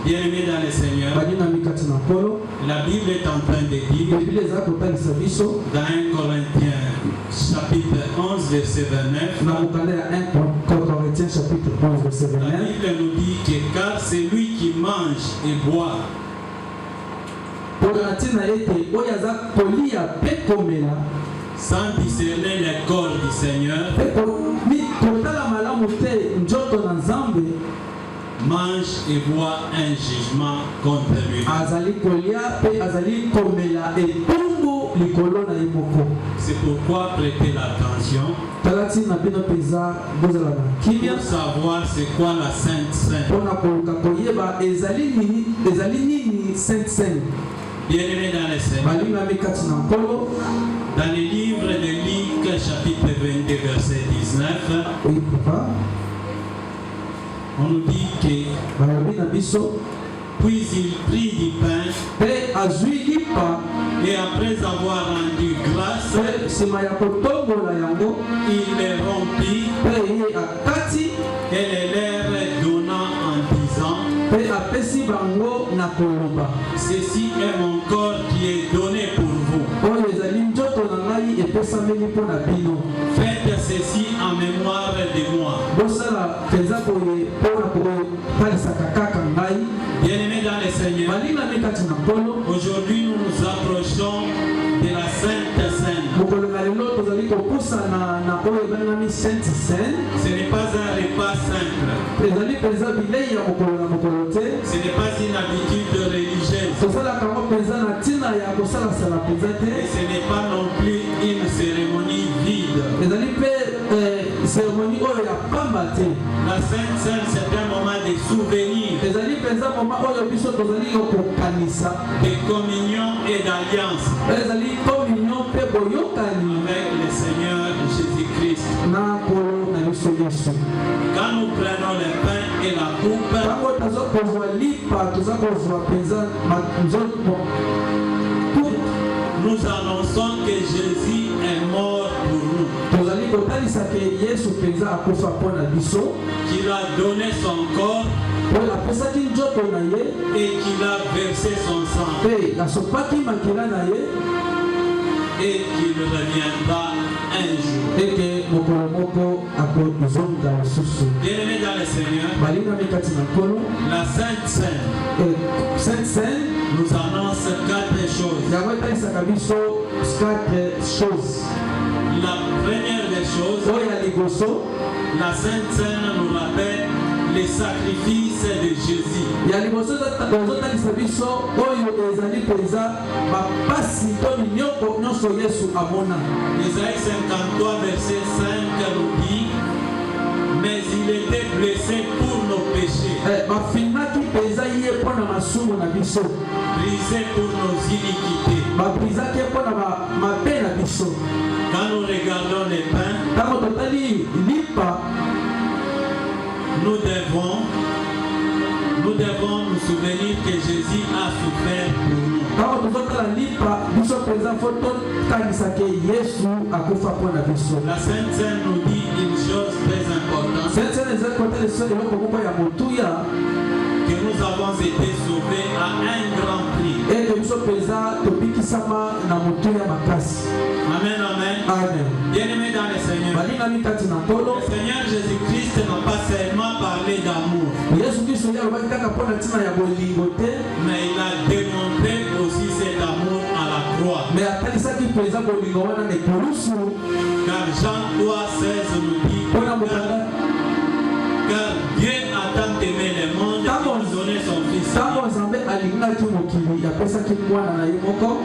Bien-aimés dans le Seigneur, la Bible est en train de dire dans 1 Corinthiens chapitre 11, verset 29. na kokanda ya 1 Corinthiens chapitre 11 verset La 29. Bible nous dit que car c'est lui qui mange et boit, mpona ntina ete oyo aza kolia mpe komela sans discerner le corps du Seigneur, mpe kotala malamu te nzoto na Nzambe, mange et boit un jugement contre lui. azali kolia mpe azali komela etumbu likolo na ye moko. C'est pourquoi prêtez l'attention tala ntina bino mpenza bozala na kimia pour savoir c'est quoi la Sainte Seine. mpona koluka koyeba ezali nini Sainte Seine. Bien-aimés dans le Seigneur, balingami kati na nkolo. dans le livre de Luc, chapitre 22, verset 19, Oui, papa. on nous dit que balobi na biso puis il prit du pain mpe azwi lipa et après avoir rendu grâce, mpe nsima ya kotombola yango il les rompit mpe ye akati et les leur donna en disant, mpe apesi bango na koloba, ceci est mon corps qui est donné pour vous. oyo ezali nzoto na ngai epesameli mpo na bino. Faites ceci en mémoire de moi. bosala mpenza boye mpona kotalisaka kaka ngai. Bien-aimés dans le Seigneur, balingami kati na nkolo. aujourd'hui nous nous approchons de la Sainte Seine. mokolo na lelo tozali kopusana na oyo ebengami Sainte Seine. Ce n'est pas un repas simple. ezali mpenza bilei ya mokolo na mokolo te. Ce n'est pas une habitude religieuse. tosalaka ngo mpenza na ntina ya kosalasala mpenza Et te. ce n'est pas non plus une cérémonie vide. ezali mpe seremoni oyo ya pamba te. La Sainte Seine, c'est un moment de souvenir, ezali mpenza moma oyo biso tozali kokanisa, de communion et d'alliance ezali communion mpe boyokani avec le Seigneur Jésus-Christ. na nkolo na biso Yesu. Quand nous prenons le pain et la coupe, ntango toza kozwa lipa toza kozwa mpenza nzoto, nous annonçons que Jésus est mort pour nous, tozali kotalisa ke Yesu mpenza akufa mpo na biso, qu'il a donné son corps mpo apesaki nzoto na ye et qu'il a versé son sang mpe asopaki makila na ye, et qu'il reviendra un jour. eke mokolo moko akozonga lisusu. Bien-aimés dans le Seigneur, balingami kati na nkolo. la Sainte Seine Sainte Seine nous annonce 4 choses. yango etalisaka biso 4 choses. La première des choses, oyo ya liboso, la Sainte Seine nous rappelle les sacrifices de Jésus. ya liboso ezotalisa biso oyo ezali mpenza bapasi to minyoko nyonso Yesu amona. Isaïe 53, verset 5 nous dit, mais il était blessé pour nos péchés, bafinaki mpenza ye mpo na masumu na biso, brisé pour nos iniquités. babrisaki ye mpo na mabe na biso. Quand nous regardons les pains, ntango totali lipa, nous devons nous souvenir que Jésus a souffert pour nous. ntango tozotala lipa biso mpenza fo tokanisa ke Yesu akufa mpo na biso. La Sainte Seine nous dit une chose très importante, Sainte Seine ezali kotalisa eloko moko ya motuya, que nous avons été sauvés à un grand prix. ete biso mpenza tobikisama na motuya makasi. Amen, amen. Amen. Bien-aimés dans le Seigneur, balingami kati na nkolo. le Seigneur Jésus-Christ n'a pas seulement parlé d'amour, Yesu Kristo ye alobaki kaka mpo na ntina ya bolingo te, mais il a démontré aussi cet amour à la croix. me atalisaki mpenza bolingo wana na ekulusu. Car Jean 3,16 nous dit mpo na mokanda car Dieu a tant aimé le monde qu'il a donné son Fils. ntango Nzambe alingaki mokili apesaki mwana na ye moko.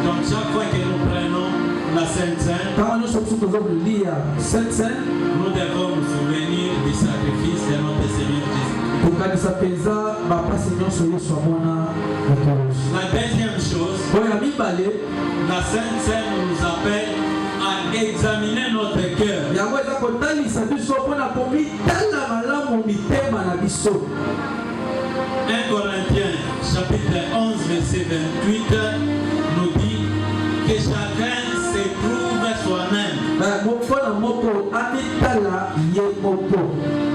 Donc chaque fois que nous prenons la Sainte Seine, ntango nyonso biso tozolia Sainte Seine, nous devons nous souvenir du sacrifice de notre Seigneur Jésus. kokanisa mpenza bapasi nyonso Yesu amona mokolosi. La deuxième chose, oyo ya mibale, la Sainte Seine nous appelle à examiner notre cœur. yango eza kotalisa biso mpona komitala malamu mitema na biso. 1 Corinthiens chapitre 11 verset 28 nous dit que chacun se trouve soi-même. moko na moko amitala ye moko.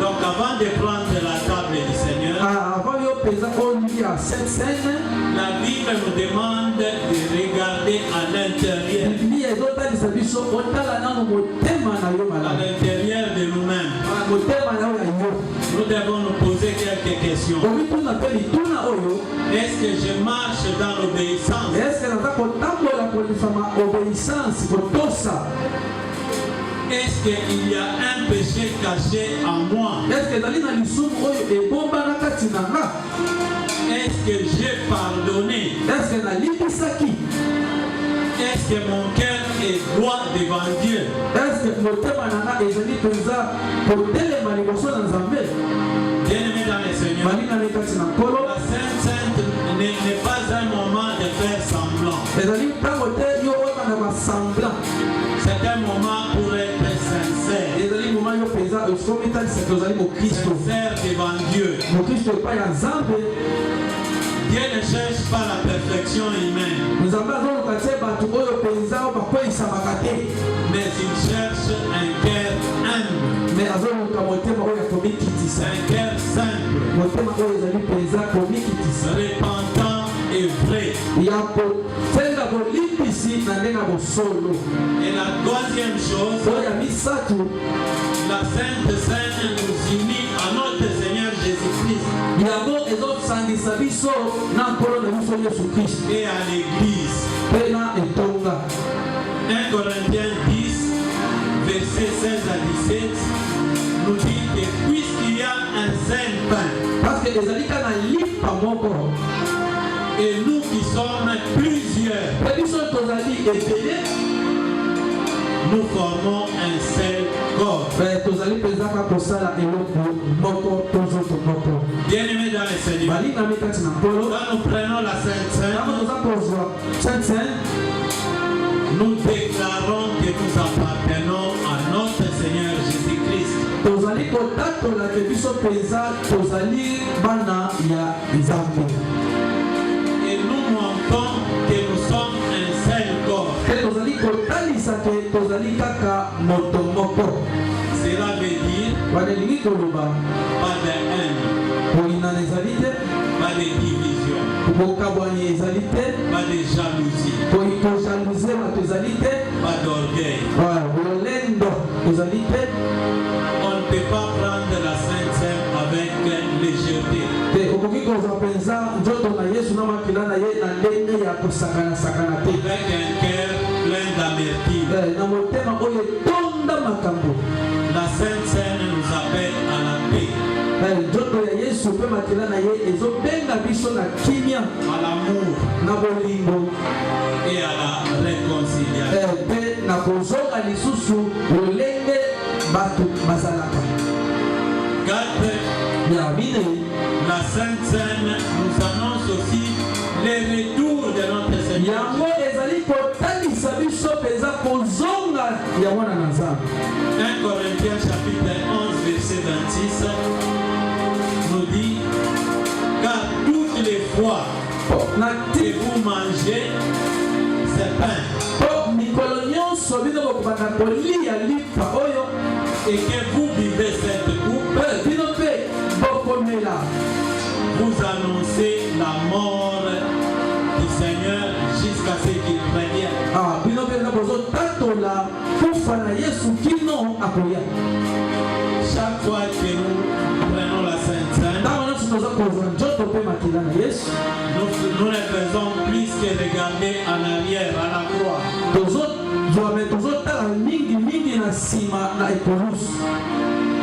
Donc avant de prendre la table du Seigneur, avant yo mpenza olia Sainte Seine, la Bible nous demande de regarder à l'intérieur. Biblia ezotalisa biso biso otala nano motema na yo À malamu. l'intérieur de nous-mêmes, Motema na yo ya yo. nous devons nous poser quelques questions. Omituna pe lituna oyo. Est-ce que je marche dans l'obéissance? Est-ce que naza kotambola kolifama obéissance kotosa? Est-ce qu'il y a un péché caché en moi? Est-ce que dans lisumu oyo ebomba na kati na nga? Est-ce que j'ai pardonné? Est-ce que nalibisaki? Est-ce que mon cœur est droit devant Dieu? Est-ce que motema na nga ezali penza kotelema liboso na Nzambe? Bien-aimé dans le Seigneur, Balinga na kati na nkolo. la Sainte Sainte n'est pas un moment de faire semblant. ezali ntango te yo oyebana basemblant. C'est un moment pour être sincère. ezali moma yo mpenza osomitalisaka ozali mokristo. Sincère devant Dieu. Mokristo epai ya Nzambe. Dieu ne cherche pas la perfection humaine, Nzambe azoluka te bato oyo mpenza oyo bakweyisamaka te, mais il cherche un cœur humble, me azoluka motema oyo ya komikitisa, un cœur simple, motema oyo ezali mpenza komikitisa repentant et vrai. ya kosenga bolimbisi na ndenge ya bosolo. Et la troisième chose, oyo ya misato, la Sainte Seine nous unit à notre Seigneur Jésus-Christ yango ezosangisa biso na nkolo na biso Yesu Kristo et à l'Église. mpe na etonga. 1 Corinthiens 10, versets 16 à 17, nous dit que puisqu'il y a un seul pain, Parce que ezali kaka na lipa moko, et nous qui sommes plusieurs, mpe biso tozali ebele, nous formons un seul corps. tozali mpenza kaka kosala eloko moko to nzoto moko. Bien-aimés dans le Seigneur, Balingami kati na nkolo, quand nous prenons la Sainte ntango Seine, toza kozwa Sainte Seine, nous déclarons que nous appartenons à notre Seigneur Jésus-Christ. tozali kotatola ke biso mpenza tozali bana ya Nzambe. Et nous montrons que nous sommes un seul corps. Mpe tozali kotalisa ke tozali kaka moto moko. Cela veut dire Wana elingi koloba pas de haine, kolinana ezali te, pas de division, kokabwani ezali te, pas de jalousie, kojaluze bato ezali te, pas d'orgueil. lolendo ezali te. On ne peut pas prendre la Sainte Seine avec légèreté. Te okoki kozwa mpenza nzoto na Yesu na makila na ye na ndenge ya kosakana-sakana te. Avec un cœur plein d'amertume. Na motema oyo etonda makambo. La Sainte Seine nous appelle à la paix, Nzoto ya Yesu mpe makila na ye ezobenga biso na kimia, à l'amour na bolingo, et à la réconciliation. mpe na kozonga lisusu lolenge bato bazalaka. 4. Ya mine, La Sainte Seine nous annonce aussi le retour de notre Seigneur. yango ezali kotalisa biso mpenza kozonga ya mwana na Nzambe. 1 Corinthiens chapitre 11 verset 26 nous dit: car toutes les fois Na que ti vous mangez ce pain po mikolo nyonso bino bokobanda kolia lipa oyo, et que vous buvez cette coupe, bino mpe bokomela, vous annoncez la mort du Seigneur jusqu'à ce qu'il revienne. bino mpe na bozotatola kufa na Yesu kino akoya. Chaque fois que nous prenons la Sainte Seine, Ntango nyonso toza kozwa nzoto mpe makila na Yesu, nous ne faisons plus que regarder en arrière à la croix. tozotala mingi na nsima na ekolusu,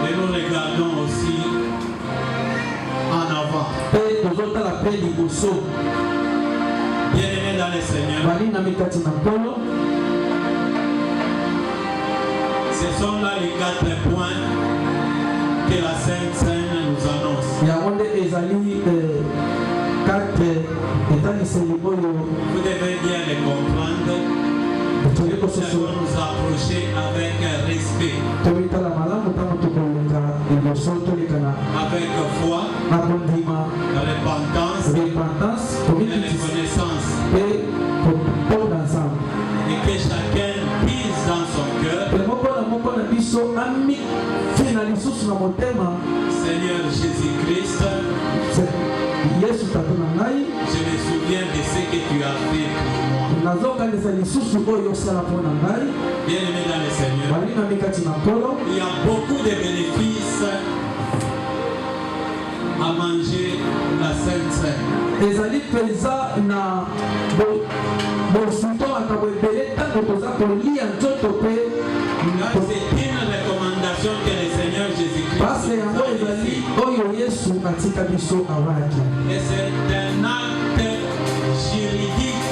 Et nous regardons aussi en avant. mpe tozotala mpe liboso. Bien-aimés dans le Seigneur, Balingami kati na nkolo, ce sont là les 4 points que la Sainte Seine nous annonce. yango nde ezali kate etaniseli oyo Vous devez bien les comprendre. toyei Nous kososo devons nous approcher avec respect, tomitala malamu ntango tokolinga liboso tolekana avec foi, na kondima, repentance repentance, et komikitisa reconnaissance. mpe kotonda Nzambe. Et que chacun puise dans son cœur: Mpe moko na biso amifina lisusu na motema, Seigneur Jésus-Christ, Yesu tata na ngai, je me souviens de ce que tu as fait pour moi. Bien-aimé dans le Seigneur, il y a beaucoup de bénéfices à manger la Sainte Seine. C'est une recommandation que le Seigneur Jésus-Christ a fait. Et c'est un acte juridique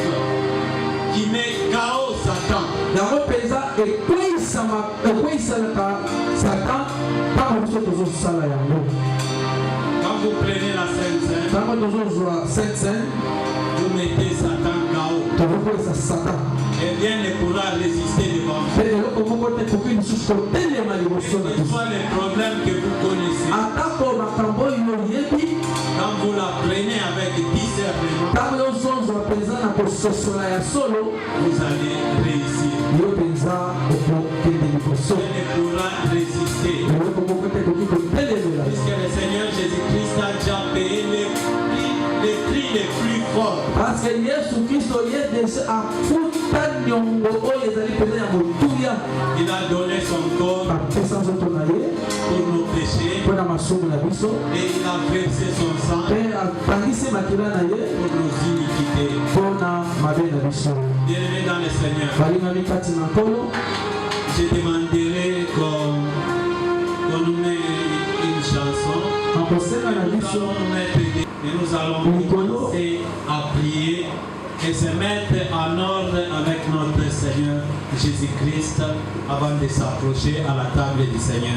qui met KO Satan. Quand vous prenez la Sainte Seine, vous mettez Satan KO. Et rien ne pourra résister devant vous. Quel soit les problèmes que vous connaissez, quand vous la prenez avec discernement, vous allez réussir. Elle ne pourra résister. Puisque le Seigneur Jésus-Christ a déjà payé les prix les plus forts. Parce que Yesu Kristo il a donné son corps pour nos péchés et il a versé son sang pour nos iniquités. Bien-aimé dans le Seigneur, je demanderai qu'on nous mette une chanson. Nous allons commencer à prier et se mettre en ordre avec notre Seigneur Jésus-Christ avant de s'approcher à la table du Seigneur.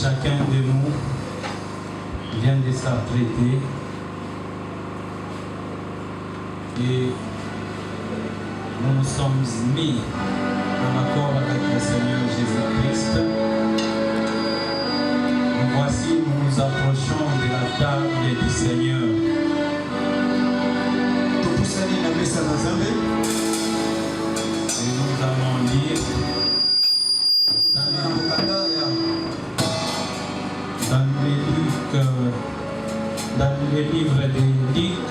Chacun de nous vient de s'apprêter et nous nous sommes mis en accord avec le Seigneur Jésus-Christ. Voici, nous nous approchons de la table du Seigneur. Et nous allons lire dans le livre de Luc,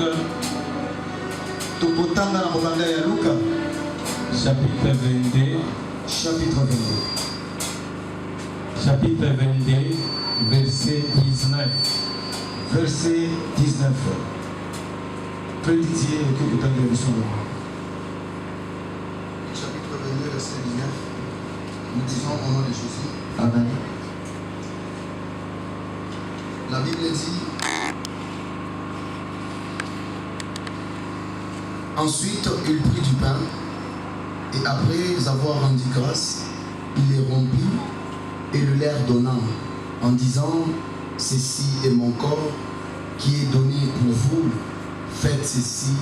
chapitre 22, verset 19. Verset 19. Peu Didier que vous avez le son. Chapitre 22, verset 19. Nous disons au nom de Jésus. Amen. La Bible dit: ensuite, il prit du pain et après avoir rendu grâce, il les rompit et le leur donna en disant: ceci est mon corps qui est donné pour vous, faites ceci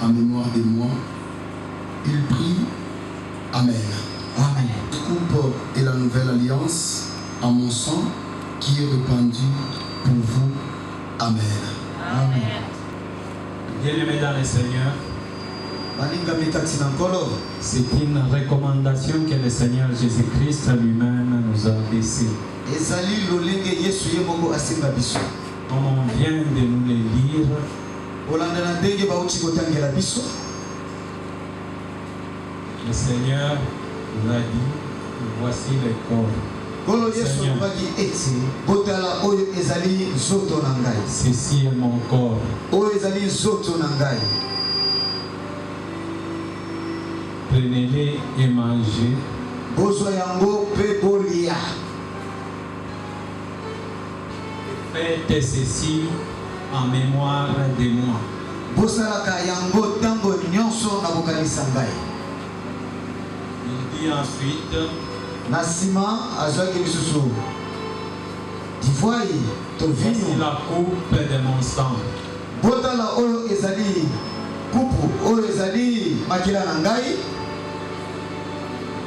en mémoire de moi. Il prit. Amen. Amen. La coupe est la nouvelle alliance en mon sang qui est répandu pour vous. Amen. Amen. Bien-aimés dans le Seigneur, c'est une recommandation que le Seigneur Jésus-Christ lui-même nous a laissée. Comme on vient de nous le lire, le Seigneur nous a dit: voici le corps. Ceci est mon corps. Prenez-les et mangez. Faites ceci en mémoire de moi. Il dit ensuite: voici la coupe de mon sang.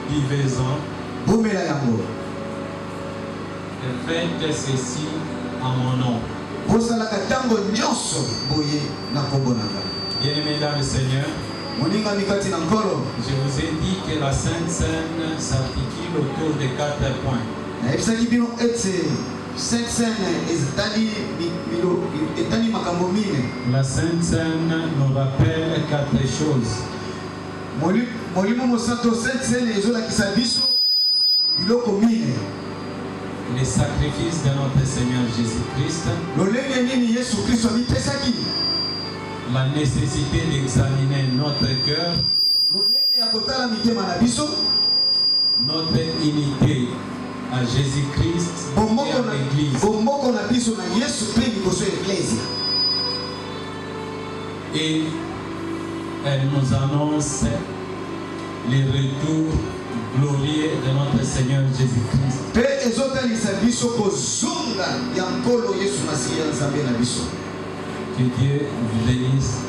Buvez-en et faites ceci en mon nom. Bien-aimés dans le Seigneur, je vous ai dit que la Sainte Seine s'articule autour de 4 points. La Sainte Seine nous rappelle 4 choses. Le sacrifice de notre Seigneur Jésus-Christ, la nécessité d'examiner notre cœur, notre unité à Jésus-Christ et à l'Église. Et elle nous annonce le retour glorieux de notre Seigneur Jésus-Christ. Que Dieu vous bénisse.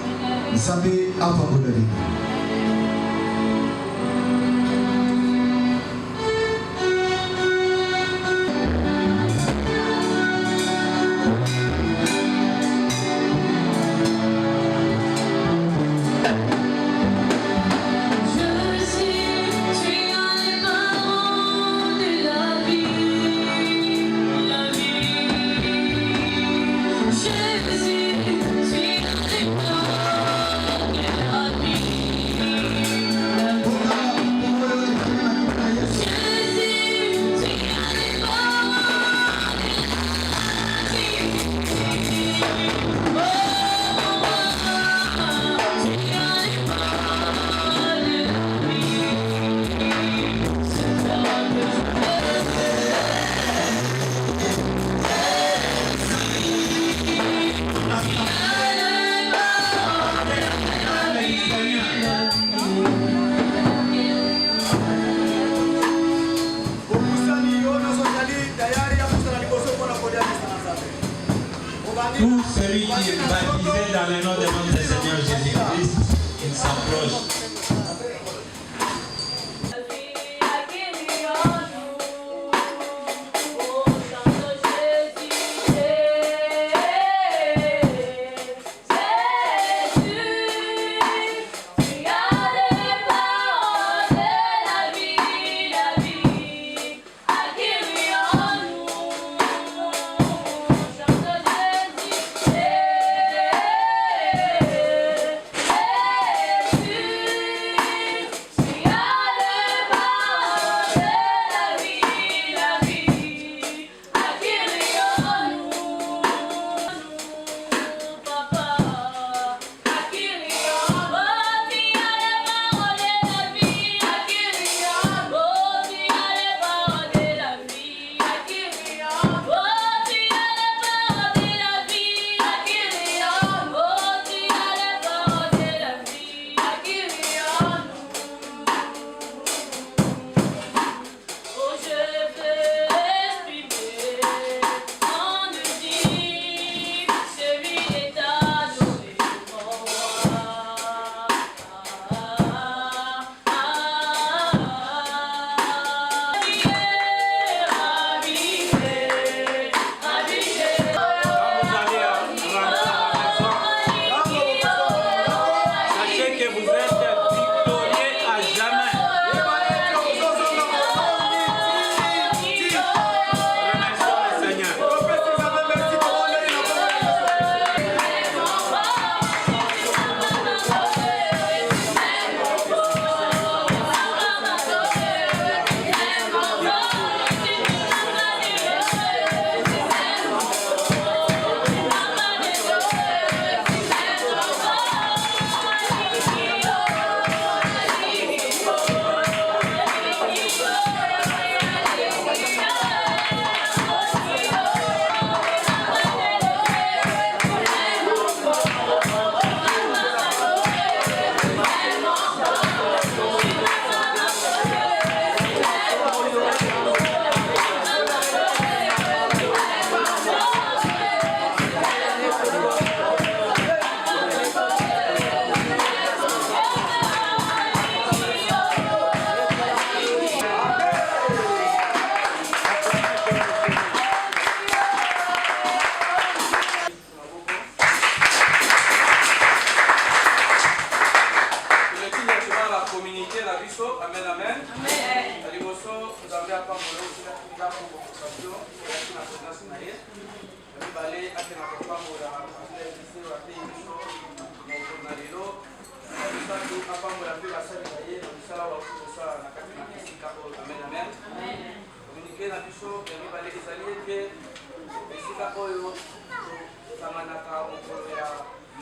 Tout celui qui est baptisé dans le nom de notre Seigneur Jésus-Christ, il s'approche.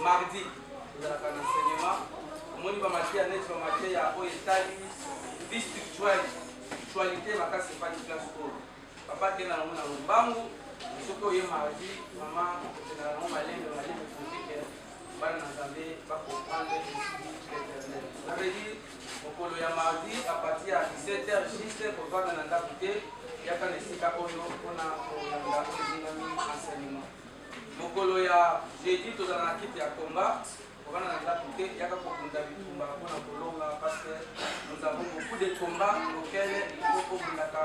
mardi tozalaka na enseignement omoni bamatie ya neti bamatie ya oyo etali vie spiritualité makasi epaki classe oyo papa akenda nango na lombangu soki oye mardi mama okendaka nango malembe fondike bana na nzambe bakomprendre l'éternel avedi mokolo ya mardi apartir ya 17h juste kovanda na ndako te yaka na esika oyo mpona kolanda oyo ezingami enseignement mokolo ya jeudi tozala na kite ya komba kovanda na ndako te yaka kokunda bitumba mpona kolonga parce que nous avons beaucoup de combats auxquels il faut kobundaka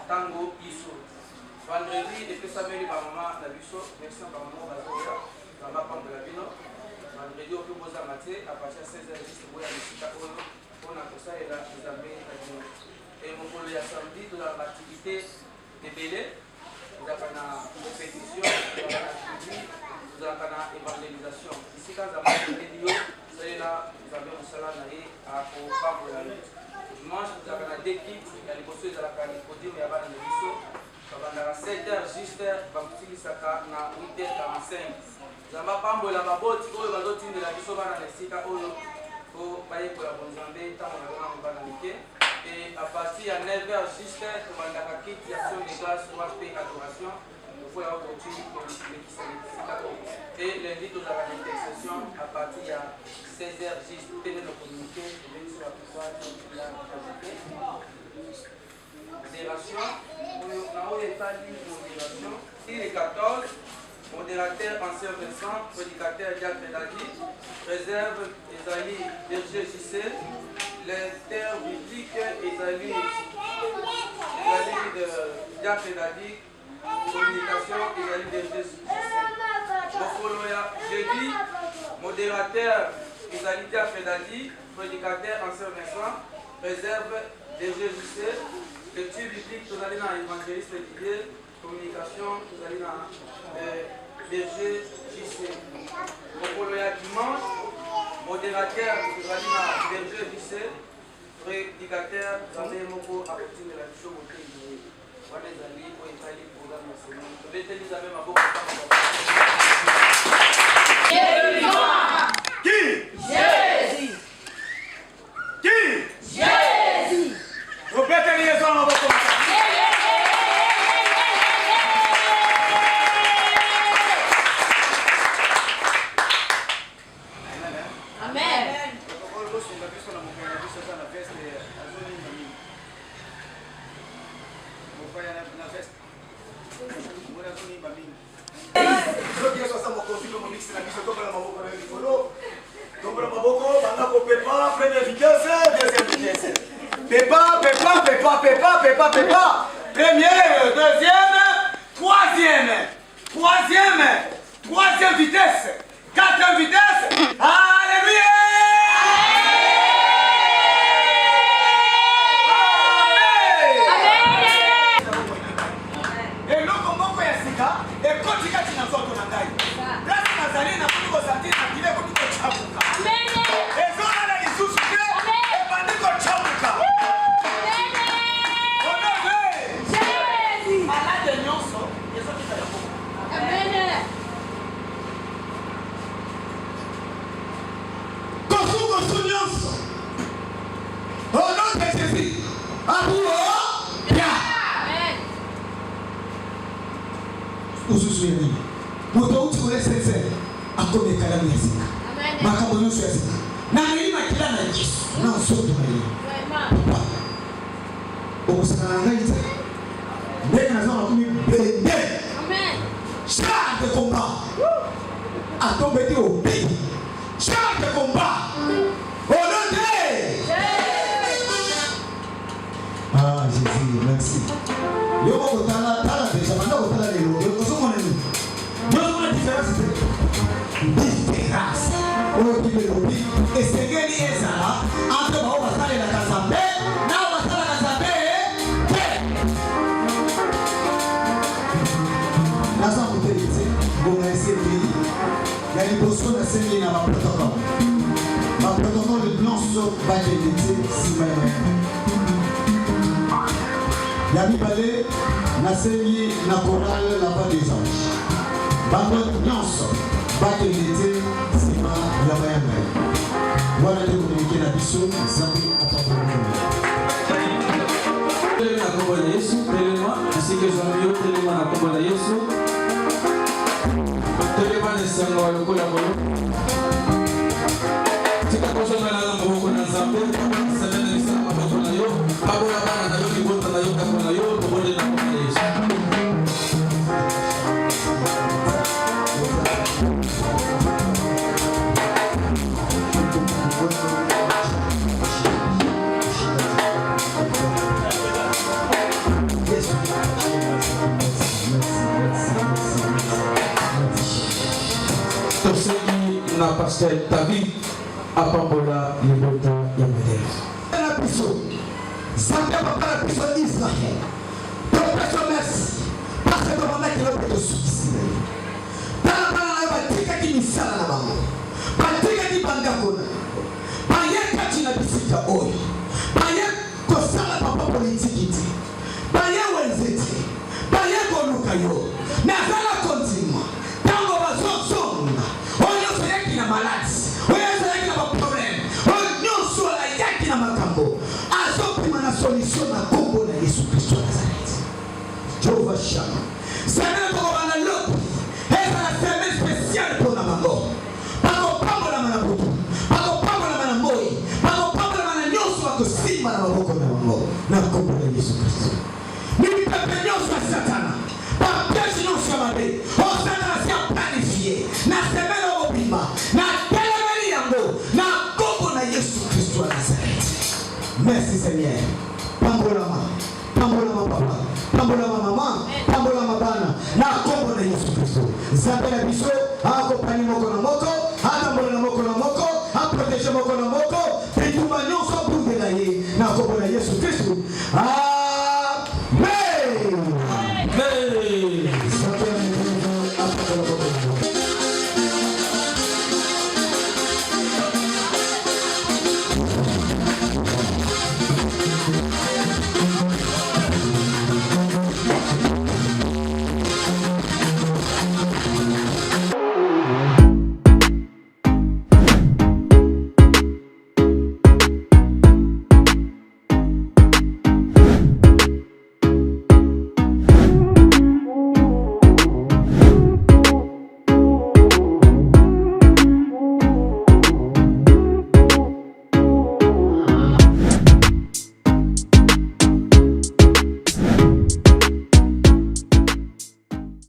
ntango biso vendredi epesameli bamama na biso merci bamama bazoya bamapambola bino vendredi oyo bozanga te apartir ya 16h juste boya misika oyo mpona kosalela nzambe na bino e mokolo ya samedi tozala baactivité ebele tozalaka na compétition tozalaka na suivi tozalaka na évangélisation esika nzambe akendeli yo salela nzambe mosala na ye akopambola yo dimanche tozalaka na deux kits ya liboso ezalaka nicodime ya bana na biso babandaka 7h juste bakotilisaka na 8h45 nzambe apambola baboti oyo bazotindela biso bana na esika oyo po bayekola bonzambe ntango na bana mobala mike et à partir ya 9h juste tobandaka kiti ya action de grâce wana mpe adoration fois ya opportunité kolekisa esika oyo et lundi tozalaka na intercession à partir ya 16h juste tene na communiqué tobengi so bapesoa ya modération na oyo etali modération il est 14 modérateur ancien Vincent, prédicateur Jacques Pédagi, réserve Esaïe Berger JC, l'inter biblique Esaïe Jacques Pédagi, communication Esaïe Berger JC. Mokoloya jeudi, modérateur Esaïe Jacques Pédagi, prédicateur ancien Vincent, réserve Berger JC, lecture biblique Tozalina évangéliste Didier, communication Tozalina Berger JC. Mokolo ya dimanche, modérateur Tozalina Berger JC, prédicateur Zambé Moko Apotine la Bicho Moté. Wana ezali po etali programme ya semaine. Tobeteli Zambé maboko Qui? Jésus. Qui? Jésus. Tobeteli Yesu maboko. Pépa. Première, deuxième, troisième vitesse, quatrième vitesse. Alléluia. Et l'autre moko ya sika, et quand tu as dit dans ton nangai. Là c'est Nazaré na kuko santi na kile kuko chabuka. Amen. Et zona la Yesu et bandiko chabuka. Au nom de Jésus, Alléluia. Ususweni. Moto uti ule sense akome kalamu ya sika. Makambo nyonso ya sika. Na milima kila na Yesu. Na soto na yeye. Okusana ngaita. Ndeka na zama kumi bende. Amen. Char de combat. Atombeti obéi. Char de combat. Au nom de Ah Jésus, merci. Yo ko tala déjà maintenant ko tala lelo. Yo ko somo nenu. Yo ko na différence. Différence. O ki le lobi. Et c'est gani ezala entre ba o basale la Kazambe, na o basala Kazambe. Na sa motelite, bon na essayer. Ya li bosso na semi na ba protocole. Ba protocole blanc sur ba l'unité si même. Ya mibale na semi na chorale la voix des anges. Bango nyonso ba l'unité si ma likambo ya ngai wana nde kominike na biso nzambe apambolaka telema na kombo na Yesu, telema esika ezwami yo, telema na kombo na Yesu, telema na esengo lokola bolo tika kozongela na maboko na Nzambe semene lisala maboko na yo babola bana na yo libota na yo kako na yo tobonde na kombo na Yesu. Tosegi na Pasteur David apambola libota ya modele. Na biso Nzambe apapala biso Israel topesa merci parce que tobandaki eloko tosukisi na yo tala bana na yo batikaki misala na bango batikaki bandako na bayekaki na bisika oyo baye kosala papa politiki te baye wenze te baye koluka yo nazala kontinua ntango bazozonga oyo nyonso yaki na maladi oyo nyonso yaki na baproblème oyo nyonso ayaki na makambo azopima na solution na kombo na Yesu Kristo wa Nazareti. Jehova Shama semene tokobanda lobi ezala semene spéciale mpona bango bakopambolama na butu bakopambolama na moi bakopambolama na nyonso bakosimba na maboko na bango na kombo na Yesu Kristo. Mipepe nyonso ya Satana bapiège nyonso ya mabe oyo Satana si aplanifie na semene obima na telemeli yango na kombo na Yesu Kristo wa Nazareti. Merci Seigneur. Pambolama, pambolama papa, pambolama mama, pambolama bana na kombo na Yesu Kristo. Nzambe na biso akopani moko na moko